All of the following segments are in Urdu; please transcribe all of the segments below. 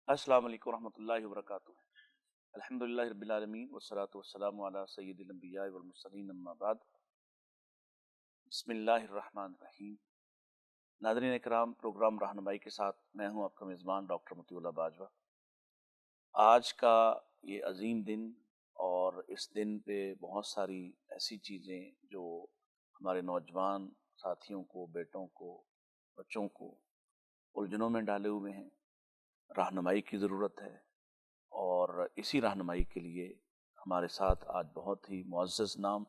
السلام علیکم ورحمۃ اللہ وبرکاتہ۔ الحمدللہ رب العالمین والصلاۃ والسلام علی سید الانبیاء والمرسلین اما بعد۔ بسم اللہ الرحمن الرحیم۔ ناظرین اکرام، پروگرام رہنمائی کے ساتھ میں ہوں آپ کا میزبان ڈاکٹر مطیع اللہ باجوہ۔ آج کا یہ عظیم دن، اور اس دن پہ بہت ساری ایسی چیزیں جو ہمارے نوجوان ساتھیوں کو، بیٹوں کو، بچوں کو الجھنوں میں ڈالے ہوئے ہیں، رہنمائی کی ضرورت ہے۔ اور اسی رہنمائی کے لیے ہمارے ساتھ آج بہت ہی معزز نام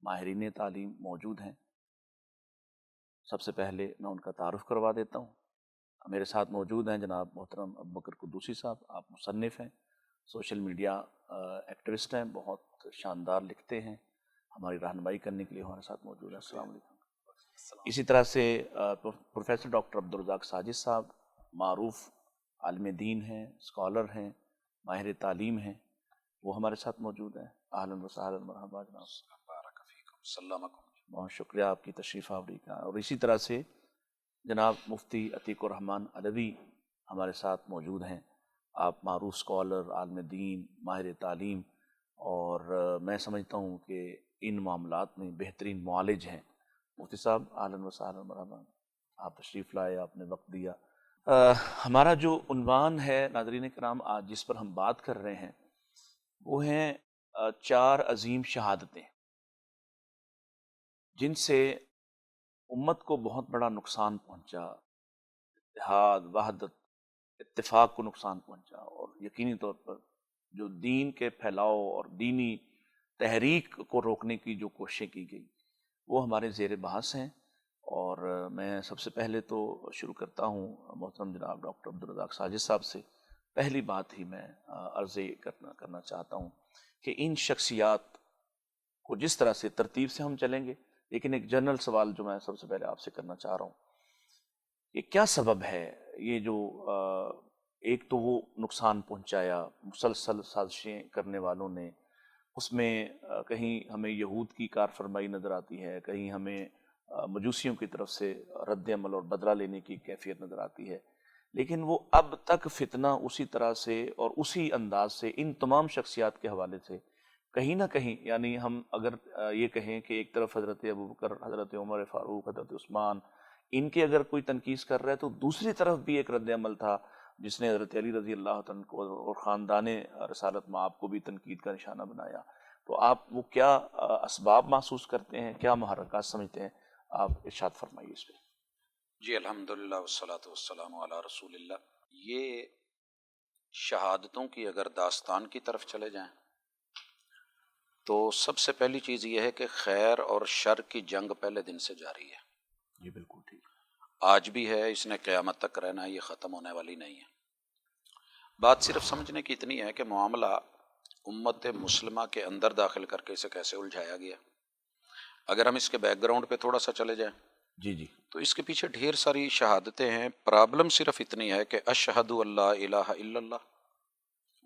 ماہرین تعلیم موجود ہیں۔ سب سے پہلے میں ان کا تعارف کروا دیتا ہوں۔ میرے ساتھ موجود ہیں جناب محترم ابوبکر قدوسی صاحب۔ آپ مصنف ہیں، سوشل میڈیا ایکٹیوسٹ ہیں، بہت شاندار لکھتے ہیں، ہماری رہنمائی کرنے کے لیے ہمارے ساتھ موجود ہیں۔ السلام علیکم۔ اسی طرح سے پروفیسر ڈاکٹر عبدالرزاق ساجد صاحب، معروف عالم دین ہیں، اسکالر ہیں، ماہر تعلیم ہیں، وہ ہمارے ساتھ موجود ہیں۔ اہلاً و سہلاً، مرحبا جناب۔ بارک فیکم، السلام علیکم۔ بہت شکریہ آپ کی تشریف آوری کا۔ اور اسی طرح سے جناب مفتی عتیق الرحمن علوی ہمارے ساتھ موجود ہیں۔ آپ معروف اسکالر، عالم دین، ماہر تعلیم، اور میں سمجھتا ہوں کہ ان معاملات میں بہترین معالج ہیں۔ مفتی صاحب اہلاً و سہلاً، مرحبا، آپ تشریف لائے، آپ نے وقت دیا۔ ہمارا جو عنوان ہے ناظرین کرام آج جس پر ہم بات کر رہے ہیں وہ ہیں 4 عظیم شہادتیں جن سے امت کو بہت بڑا نقصان پہنچا، اتحاد، وحدت، اتفاق کو نقصان پہنچا، اور یقینی طور پر جو دین کے پھیلاؤ اور دینی تحریک کو روکنے کی جو کوششیں کی گئی وہ ہمارے زیر بحث ہیں۔ اور میں سب سے پہلے تو شروع کرتا ہوں محترم جناب ڈاکٹر عبدالرزاق ساجد صاحب سے۔ پہلی بات ہی میں عرض کرنا چاہتا ہوں کہ ان شخصیات کو جس طرح سے ترتیب سے ہم چلیں گے، لیکن ایک جنرل سوال جو میں سب سے پہلے آپ سے کرنا چاہ رہا ہوں، یہ کیا سبب ہے یہ جو ایک تو وہ نقصان پہنچایا مسلسل سازشیں کرنے والوں نے، اس میں کہیں ہمیں یہود کی کار فرمائی نظر آتی ہے، کہیں ہمیں مجوسیوں کی طرف سے رد عمل اور بدلہ لینے کی کیفیت نظر آتی ہے، لیکن وہ اب تک فتنہ اسی طرح سے اور اسی انداز سے ان تمام شخصیات کے حوالے سے کہیں نہ کہیں، یعنی ہم اگر یہ کہیں کہ ایک طرف حضرت ابوبکر، حضرت عمر فاروق، حضرت عثمان، ان کے اگر کوئی تنقید کر رہا ہے تو دوسری طرف بھی ایک رد عمل تھا جس نے حضرت علی رضی اللہ عنہ کو اور خاندان رسالت مآب کو بھی تنقید کا نشانہ بنایا۔ تو آپ وہ کیا اسباب محسوس کرتے ہیں، کیا محرکات سمجھتے ہیں، آپ ارشاد فرمائیے اس پہ۔ جی الحمدللہ والصلاۃ والسلام علی رسول اللہ۔ یہ شہادتوں کی اگر داستان کی طرف چلے جائیں تو سب سے پہلی چیز یہ ہے کہ خیر اور شر کی جنگ پہلے دن سے جاری ہے۔ جی بالکل ٹھیک۔ آج بھی ہے، اس نے قیامت تک رہنا ہے، یہ ختم ہونے والی نہیں ہے۔ بات صرف سمجھنے کی اتنی ہے کہ معاملہ امت مسلمہ کے اندر داخل کر کے اسے کیسے الجھایا گیا۔ اگر ہم اس کے بیک گراؤنڈ پہ تھوڑا سا چلے جائیں جی جی تو اس کے پیچھے ڈھیر ساری شہادتیں ہیں۔ پرابلم صرف اتنی ہے کہ اشہد اللہ الہ الا اللہ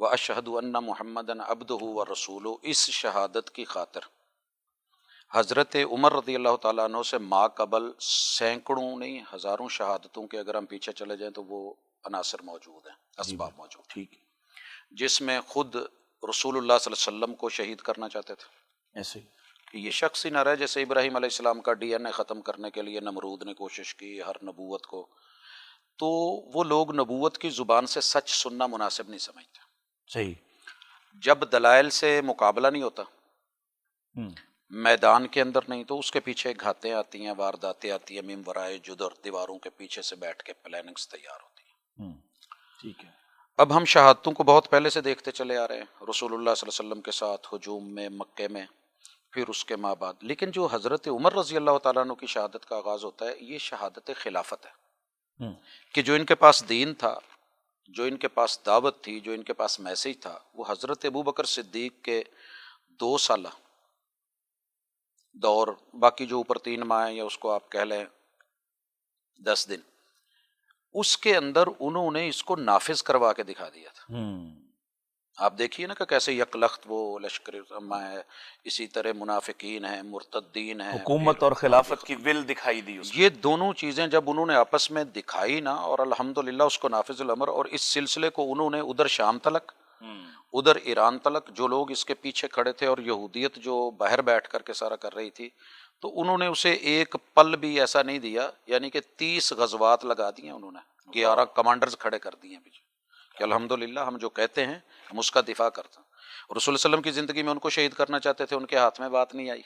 و اشہد ان محمدن عبدہ و رسولہ، اس شہادت کی خاطر حضرت عمر رضی اللہ تعالیٰ عنہ سے ما قبل سینکڑوں نہیں ہزاروں شہادتوں کے اگر ہم پیچھے چلے جائیں تو وہ عناصر موجود ہیں، اسباب موجود ہیں، ٹھیک ہے، جس میں خود رسول اللہ صلی اللہ علیہ وسلم کو شہید کرنا چاہتے تھے ایسے ہی۔ کہ یہ شخص ہی نہ رہے، جیسے ابراہیم علیہ السلام کا ڈی این اے ختم کرنے کے لیے نمرود نے کوشش کی ہر نبوت کو، تو وہ لوگ نبوت کی زبان سے سچ سننا مناسب نہیں سمجھتے۔ صحیح۔ جب دلائل سے مقابلہ نہیں ہوتا، ہوں میدان کے اندر نہیں، تو اس کے پیچھے گھاتیں آتی ہیں، وارداتیں آتی ہیں، من ورائے جدر، دیواروں کے پیچھے سے بیٹھ کے پلاننگز تیار ہوتی ہیں۔ ٹھیک ہے۔ اب ہم شہادتوں کو بہت پہلے سے دیکھتے چلے آ رہے ہیں، رسول اللہ صلی اللہ علیہ وسلم کے ساتھ ہجوم میں، مکے میں، پھر اس کے ماں بعد۔ لیکن جو حضرت عمر رضی اللہ تعالیٰ عنہ کی شہادت کا آغاز ہوتا ہے، یہ شہادت خلافت ہے، کہ جو ان کے پاس دین تھا، جو ان کے پاس دعوت تھی، جو ان کے پاس میسیج تھا، وہ حضرت ابوبکر صدیق کے 2 سالہ دور، باقی جو اوپر 3 ماہ ہیں یا اس کو آپ کہہ لیں 10 دن، اس کے اندر انہوں نے اس کو نافذ کروا کے دکھا دیا تھا۔ آپ دیکھیے نا کہ کیسے یکلخت وہ لشکر عامہ ہے، اسی طرح منافقین ہیں، مرتدین ہیں، پھر حکومت اور ہاں جی، خلافت کی ول دکھائی دی اس یہ میں. دونوں چیزیں جب انہوں نے آپس میں دکھائی نا، اور الحمدللہ اس کو نافذ الامر، اور اس سلسلے کو انہوں نے ادھر شام تلک، ادھر ایران تلک، جو لوگ اس کے پیچھے کھڑے تھے اور یہودیت جو باہر بیٹھ کر کے سارا کر رہی تھی، تو انہوں نے اسے ایک پل بھی ایسا نہیں دیا، یعنی کہ 30 غزوات لگا دیے انہوں نے، 11 کمانڈرز کھڑے کر دیے پیچھے، کہ الحمدللہ ہم جو کہتے ہیں ہم اس کا دفاع کرتے ہیں. اور رسول اللہ علیہ وسلم کی زندگی میں ان کو شہید کرنا چاہتے تھے، ان کے ہاتھ میں بات نہیں آئی.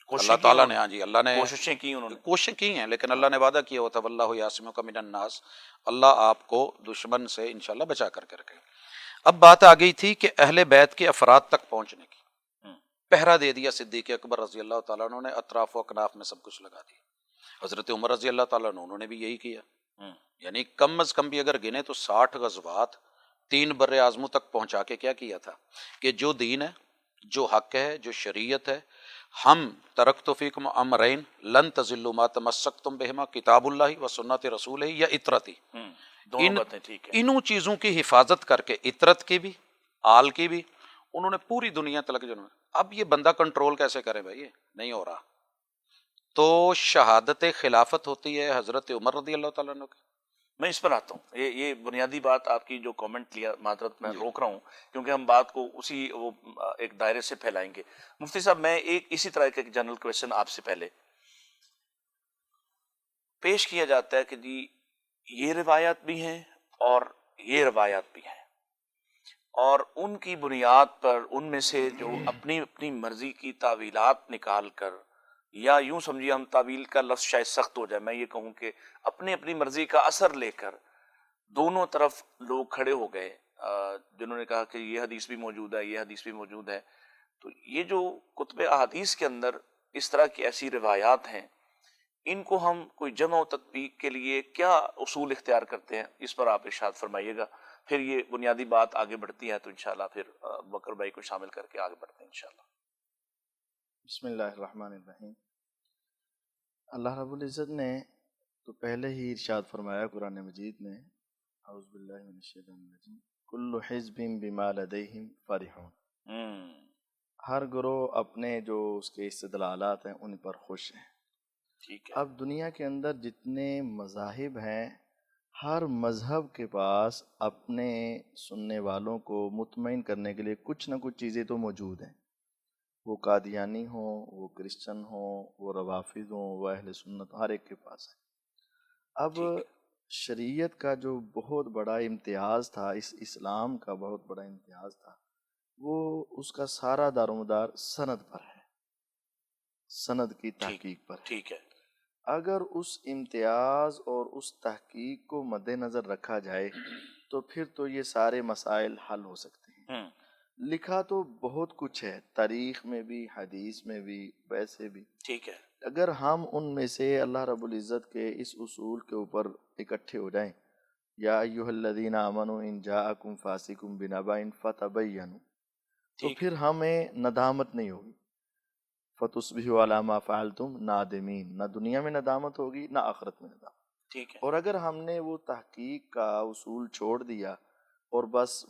اللہ تعالیٰ نے، ہاں جی، اللہ نے کوششیں کی انہوں نے. کوششیں کی ہیں، لیکن اللہ نے وعدہ کیا ہوا تھا واللہ یعصمک من الناس، اللہ آپ کو دشمن سے انشاءاللہ بچا کر کے رکھے. اب بات آ گئی تھی کہ اہل بیت کے افراد تک پہنچنے کی. پہرا دے دیا صدیق اکبر رضی اللہ تعالیٰ عنہ نے، اطراف و اکناف میں سب کچھ لگا دیا. حضرت عمر رضی اللہ تعالیٰ عنہ انہوں نے بھی یہی کیا. یعنی کم از کم بھی اگر گنے تو 60 غزوات 3 بر اعظموں تک پہنچا کے کیا تھا کہ جو دین ہے، جو حق ہے، جو شریعت ہے، ہم ترکت فیکم امرین لن تضلوا ما تمسکتم بہما کتاب اللہ و سنت رسولہ یا اطرتی. دونوں باتیں ٹھیک ہیں. انہوں چیزوں کی حفاظت کر کے، اطرت کی بھی، آل کی بھی، انہوں نے پوری دنیا تلک جنہوں. اب یہ بندہ کنٹرول کیسے کرے بھائی؟ نہیں ہو رہا. تو شہادت خلافت ہوتی ہے حضرت عمر رضی اللہ تعالیٰ عنہ کی. میں اس پر آتا ہوں. یہ بنیادی بات آپ کی جو کامنٹ لیا، معذرت میں روک رہا ہوں کیونکہ ہم بات کو اسی وہ ایک دائرے سے پھیلائیں گے. مفتی صاحب، میں ایک اسی طرح کا ایک جنرل کویشچن آپ سے پہلے پیش کیا جاتا ہے کہ جی یہ روایات بھی ہیں اور یہ روایات بھی ہیں، اور ان کی بنیاد پر ان میں سے جو اپنی اپنی مرضی کی تعویلات نکال کر، یا یوں سمجھیے، ہم تعویل کا لفظ شاید سخت ہو جائے، میں یہ کہوں کہ اپنی اپنی مرضی کا اثر لے کر دونوں طرف لوگ کھڑے ہو گئے، جنہوں نے کہا کہ یہ حدیث بھی موجود ہے، یہ حدیث بھی موجود ہے. تو یہ جو کتب احادیث کے اندر اس طرح کی ایسی روایات ہیں، ان کو ہم کوئی جمع و تطبیق کے لیے کیا اصول اختیار کرتے ہیں؟ اس پر آپ ارشاد فرمائیے گا. پھر یہ بنیادی بات آگے بڑھتی ہے تو انشاءاللہ پھر بکر بھائی کو شامل کر کے آگے بڑھتے ہیں انشاءاللہ. بسم اللہ الرحمن الرحیم. اللہ رب العزت نے تو پہلے ہی ارشاد فرمایا قرآن مجید میں، اعوذ باللہ من الشیطان الرجیم، کل حزب بما لدیہم فرحون. ہر گروہ اپنے جو اس کے استدلالات ہیں ان پر خوش ہیں. ٹھیک ہے. اب دنیا کے اندر جتنے مذاہب ہیں، ہر مذہب کے پاس اپنے سننے والوں کو مطمئن کرنے کے لیے کچھ نہ کچھ چیزیں تو موجود ہیں. وہ قادیانی ہوں، وہ کرسچن ہوں، وہ روافظ ہوں، وہ اہل سنت، ہر ایک کے پاس ہے. اب شریعت کا جو بہت بڑا امتیاز تھا، اس اسلام کا بہت بڑا امتیاز تھا، وہ اس کا سارا دار و مدار سند پر ہے، سند کی تحقیق پر ہے. ٹھیک ہے. اگر اس امتیاز اور اس تحقیق کو مد نظر رکھا جائے تو پھر تو یہ سارے مسائل حل ہو سکتے ہیں. لکھا تو بہت کچھ ہے، تاریخ میں بھی، حدیث میں بھی، ویسے بھی. ٹھیک ہے. اگر ہم ان میں سے اللہ رب العزت کے اس اصول کے اوپر اکٹھے ہو جائیں، یا ایھا الذین آمنوا ان جاءکم فاسق بنبأ فتبینوا، تو پھر ہمیں ندامت نہیں ہوگی. فتصبحوا علی ما فعلتم نادمین، نہ دنیا میں ندامت ہوگی نہ آخرت میں ندامت. ٹھیک ہے. اور اگر ہم نے وہ تحقیق کا اصول چھوڑ دیا اور بس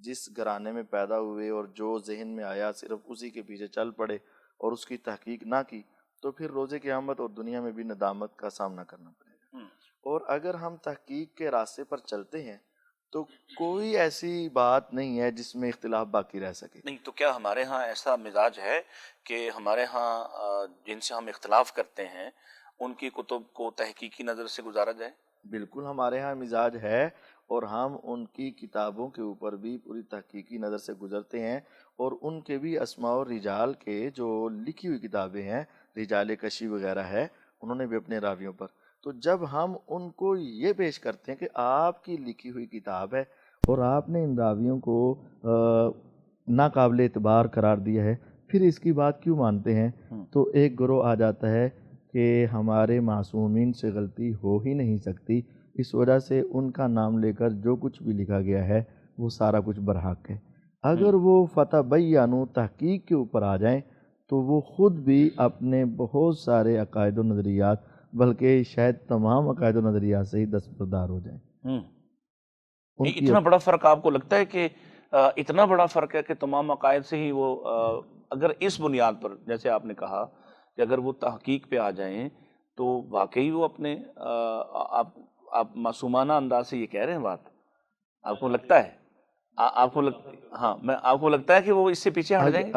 جس گھرانے میں پیدا ہوئے اور جو ذہن میں آیا صرف اسی کے پیچھے چل پڑے اور اس کی تحقیق نہ کی، تو پھر روز قیامت اور دنیا میں بھی ندامت کا سامنا کرنا پڑے گا. اور اگر ہم تحقیق کے راستے پر چلتے ہیں تو کوئی ایسی بات نہیں ہے جس میں اختلاف باقی رہ سکے. نہیں تو کیا ہمارے ہاں ایسا مزاج ہے کہ ہمارے ہاں جن سے ہم اختلاف کرتے ہیں ان کی کتب کو تحقیقی نظر سے گزارا جائے؟ بالکل ہمارے ہاں مزاج ہے، اور ہم ان کی کتابوں کے اوپر بھی پوری تحقیقی نظر سے گزرتے ہیں، اور ان کے بھی اسماء و رجال کے جو لکھی ہوئی کتابیں ہیں، رجال کشی وغیرہ ہے، انہوں نے بھی اپنے راویوں پر. تو جب ہم ان کو یہ پیش کرتے ہیں کہ آپ کی لکھی ہوئی کتاب ہے اور آپ نے ان راویوں کو ناقابل اعتبار قرار دیا ہے، پھر اس کی بات کیوں مانتے ہیں؟ تو ایک گروہ آ جاتا ہے کہ ہمارے معصومین سے غلطی ہو ہی نہیں سکتی، اس وجہ سے ان کا نام لے کر جو کچھ بھی لکھا گیا ہے وہ سارا کچھ برحق ہے. اگر وہ فتبینوا تحقیق کے اوپر آ جائیں تو وہ خود بھی اپنے بہت سارے عقائد و نظریات، بلکہ شاید تمام عقائد و نظریات سے ہی دستبردار ہو جائیں. اتنا بڑا فرق آپ کو لگتا ہے کہ اتنا بڑا فرق ہے کہ تمام عقائد سے ہی وہ اگر اس بنیاد پر جیسے آپ نے کہا کہ اگر وہ تحقیق پہ آ جائیں تو واقعی وہ اپنے آپ معصومانہ انداز سے یہ کہہ رہے ہیں بات، آپ کو لگتا ہے آپ کو ہاں میں آپ کو لگتا ہے کہ وہ اس سے پیچھے ہٹ جائیں گے؟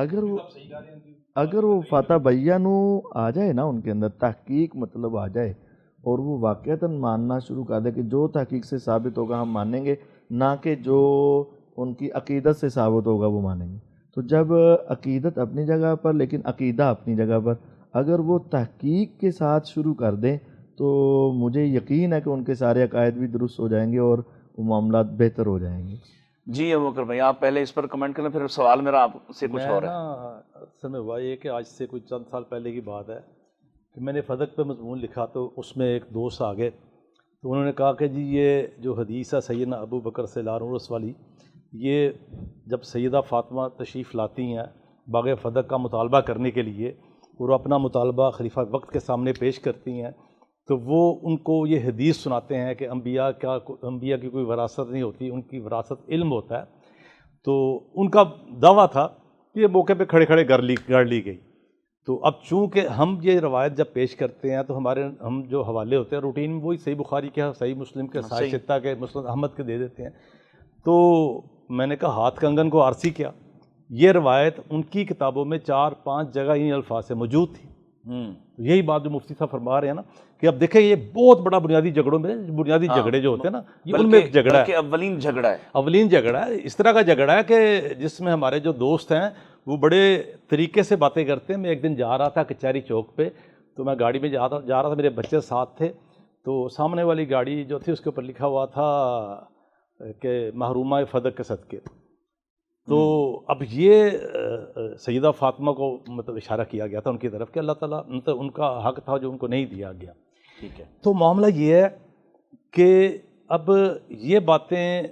اگر وہ فاتح بیانو آ جائے نا ان کے اندر، تحقیق مطلب آ جائے اور وہ واقعتاً ماننا شروع کر دے کہ جو تحقیق سے ثابت ہوگا ہم مانیں گے، نہ کہ جو ان کی عقیدت سے ثابت ہوگا وہ مانیں گے. تو جب عقیدت اپنی جگہ پر لیکن عقیدہ اپنی جگہ پر، اگر وہ تحقیق کے ساتھ شروع کر دیں تو مجھے یقین ہے کہ ان کے سارے عقائد بھی درست ہو جائیں گے اور وہ معاملات بہتر ہو جائیں گے. جی ابوبکر بھائی آپ پہلے اس پر کمنٹ کریں، پھر سوال میرا آپ سے کچھ اور ہے. اصل میں ہوا یہ کہ آج سے کوئی چند سال پہلے کی بات ہے کہ میں نے فدق پہ مضمون لکھا تو اس میں ایک دوست آ گئے تو انہوں نے کہا کہ جی یہ جو حدیث ہے سیدنا ابو بکر سے لارورس والی، یہ جب سیدہ فاطمہ تشریف لاتی ہیں باغ فدق کا مطالبہ کرنے کے لیے اور اپنا مطالبہ خلیفہ وقت کے سامنے پیش کرتی ہیں تو وہ ان کو یہ حدیث سناتے ہیں کہ انبیاء کی کوئی وراثت نہیں ہوتی، ان کی وراثت علم ہوتا ہے. تو ان کا دعویٰ تھا کہ یہ موقع پہ کھڑے کھڑے گڑ لی گئی. تو اب چونکہ ہم یہ روایت جب پیش کرتے ہیں تو ہم جو حوالے ہوتے ہیں روٹین میں وہی صحیح بخاری کے، صحیح مسلم کے، صحیح ستہ کے، مسند احمد کے دے دیتے ہیں. تو میں نے کہا ہاتھ کنگن کو آرسی کیا، یہ روایت ان کی کتابوں میں 4-5 جگہ ان الفاظ سے موجود تھی. تو یہی بات جو مفتی صاحب فرما رہے ہیں نا کہ اب دیکھیں یہ بہت بڑا بنیادی جھگڑوں میں بنیادی جھگڑے جو ہوتے ہیں نا یہ ان میں ایک جھگڑا ہے، اولین جھگڑا ہے. اس طرح کا جھگڑا ہے کہ جس میں ہمارے جو دوست ہیں وہ بڑے طریقے سے باتیں کرتے ہیں. میں ایک دن جا رہا تھا کچہری چوک پہ، تو میں گاڑی میں جا رہا تھا، میرے بچے ساتھ تھے. تو سامنے والی گاڑی جو تھی اس کے اوپر لکھا ہوا تھا کہ محرومہ فدق کے صدقے. تو اب یہ سیدہ فاطمہ کو مطلب اشارہ کیا گیا تھا ان کی طرف کہ اللہ تعالیٰ مطلب ان کا حق تھا جو ان کو نہیں دیا گیا. ٹھیک ہے. تو معاملہ یہ ہے کہ اب یہ باتیں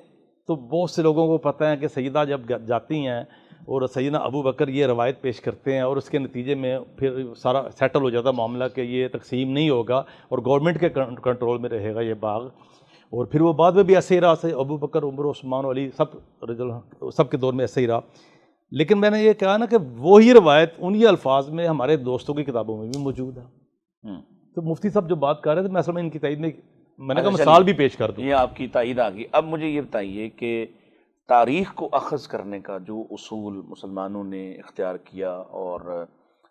تو بہت سے لوگوں کو پتہ ہے کہ سیدہ جب جاتی ہیں اور سیدنا ابو بکر یہ روایت پیش کرتے ہیں اور اس کے نتیجے میں پھر سارا سیٹل ہو جاتا معاملہ کہ یہ تقسیم نہیں ہوگا اور گورنمنٹ کے کنٹرول میں رہے گا یہ باغ. اور پھر وہ بعد میں بھی ایسے ہی رہا، ابو بکر، عمر، عثمان، علی سب کے دور میں ایسے ہی رہا. لیکن میں نے یہ کہا نا کہ وہی روایت انہی الفاظ میں ہمارے دوستوں کی کتابوں میں بھی موجود ہے. تو مفتی صاحب جو بات کر رہے تھے میں اصل میں ان کی تائید میں نے کہا مثال بھی پیش کر دوں. یہ آپ کی تائید آ گئی. اب مجھے یہ بتائیے کہ تاریخ کو اخذ کرنے کا جو اصول مسلمانوں نے اختیار کیا اور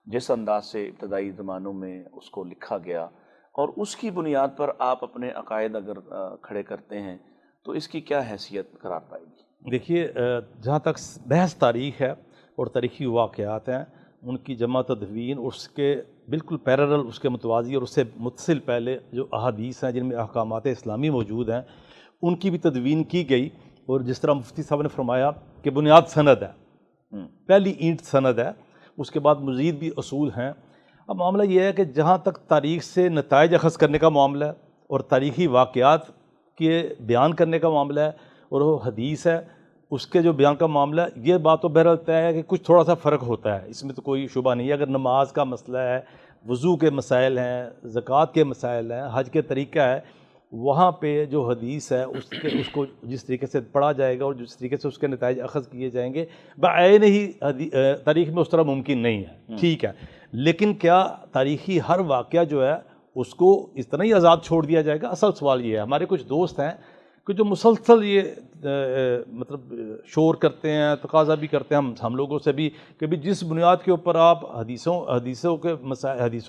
جس انداز سے ابتدائی زمانوں میں اس کو لکھا گیا اور اس کی بنیاد پر آپ اپنے عقائد اگر کھڑے کرتے ہیں تو اس کی کیا حیثیت قرار پائے گی؟ دیکھیے جہاں تک بحث تاریخ ہے اور تاریخی واقعات ہیں ان کی جمع تدوین اور اس کے بالکل پیرلل اس کے متوازی اور اس سے متصل پہلے جو احادیث ہیں جن میں احکامات اسلامی موجود ہیں ان کی بھی تدوین کی گئی. اور جس طرح مفتی صاحب نے فرمایا کہ بنیاد سند ہے، پہلی اینٹ سند ہے، اس کے بعد مزید بھی اصول ہیں. اب معاملہ یہ ہے کہ جہاں تک تاریخ سے نتائج اخذ کرنے کا معاملہ ہے اور تاریخی واقعات کے بیان کرنے کا معاملہ ہے اور وہ حدیث ہے اس کے جو بیان کا معاملہ ہے، یہ بات تو بہرحال طے ہے کہ کچھ تھوڑا سا فرق ہوتا ہے، اس میں تو کوئی شبہ نہیں ہے. اگر نماز کا مسئلہ ہے، وضو کے مسائل ہیں، زکوٰۃ کے مسائل ہیں، حج کے طریقہ ہے، وہاں پہ جو حدیث ہے اس کو جس طریقے سے پڑھا جائے گا اور جس طریقے سے اس کے نتائج اخذ کیے جائیں گے بعین ہی تاریخ میں اس طرح ممکن نہیں ہے. ٹھیک ہے، لیکن کیا تاریخی ہر واقعہ جو ہے اس کو اس طرح ہی آزاد چھوڑ دیا جائے گا؟ اصل سوال یہ ہے. ہمارے کچھ دوست ہیں کہ جو مسلسل یہ مطلب شور کرتے ہیں، تقاضا بھی کرتے ہیں ہم لوگوں سے بھی کہ بھی جس بنیاد کے اوپر آپ حدیثوں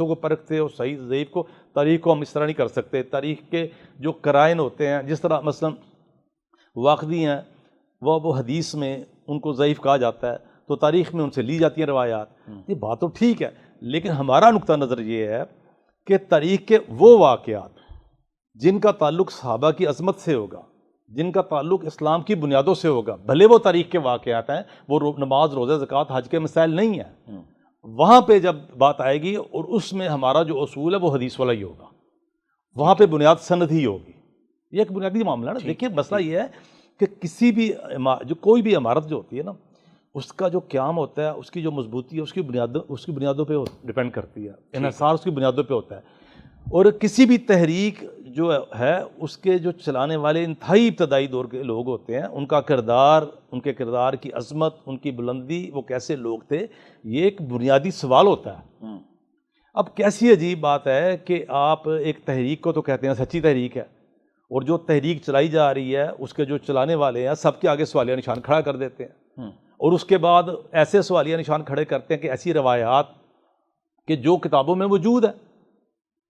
کو پرکھتے ہو، صحیح ضعیف کو، تاریخ کو ہم اس طرح نہیں کر سکتے. تاریخ کے جو قرائن ہوتے ہیں، جس طرح مثلا واقعی ہیں وہ حدیث میں ان کو ضعیف کہا جاتا ہے تو تاریخ میں ان سے لی جاتی ہیں روایات. یہ بات تو ٹھیک ہے، لیکن ہمارا نقطہ نظر یہ ہے کہ تاریخ کے وہ واقعات جن کا تعلق صحابہ کی عظمت سے ہوگا، جن کا تعلق اسلام کی بنیادوں سے ہوگا، بھلے وہ تاریخ کے واقعات ہیں، وہ نماز، روزہ، زکوٰۃ، حج کے مسائل نہیں ہیں، وہاں پہ جب بات آئے گی اور اس میں ہمارا جو اصول ہے وہ حدیث والا ہی ہوگا، وہاں پہ بنیاد سند ہی ہوگی. یہ ایک بنیادی معاملہ ہے نا. دیکھیے مسئلہ یہ ہے کہ کسی بھی کوئی بھی عمارت جو ہوتی ہے نا اس کا جو قیام ہوتا ہے، اس کی جو مضبوطی ہے اس کی بنیادوں پہ ڈیپینڈ کرتی ہے، انحصار اس کی بنیادوں پہ ہوتا ہے. اور کسی بھی تحریک جو ہے اس کے جو چلانے والے انتہائی ابتدائی دور کے لوگ ہوتے ہیں، ان کا کردار، ان کے کردار کی عظمت، ان کی بلندی، وہ کیسے لوگ تھے، یہ ایک بنیادی سوال ہوتا ہے۔ اب کیسی عجیب بات ہے کہ آپ ایک تحریک کو تو کہتے ہیں سچی تحریک ہے، اور جو تحریک چلائی جا رہی ہے اس کے جو چلانے والے ہیں سب کے آگے سوالیہ نشان کھڑا کر دیتے ہیں، اور اس کے بعد ایسے سوالیہ نشان کھڑے کرتے ہیں کہ ایسی روایات کہ جو کتابوں میں موجود ہے،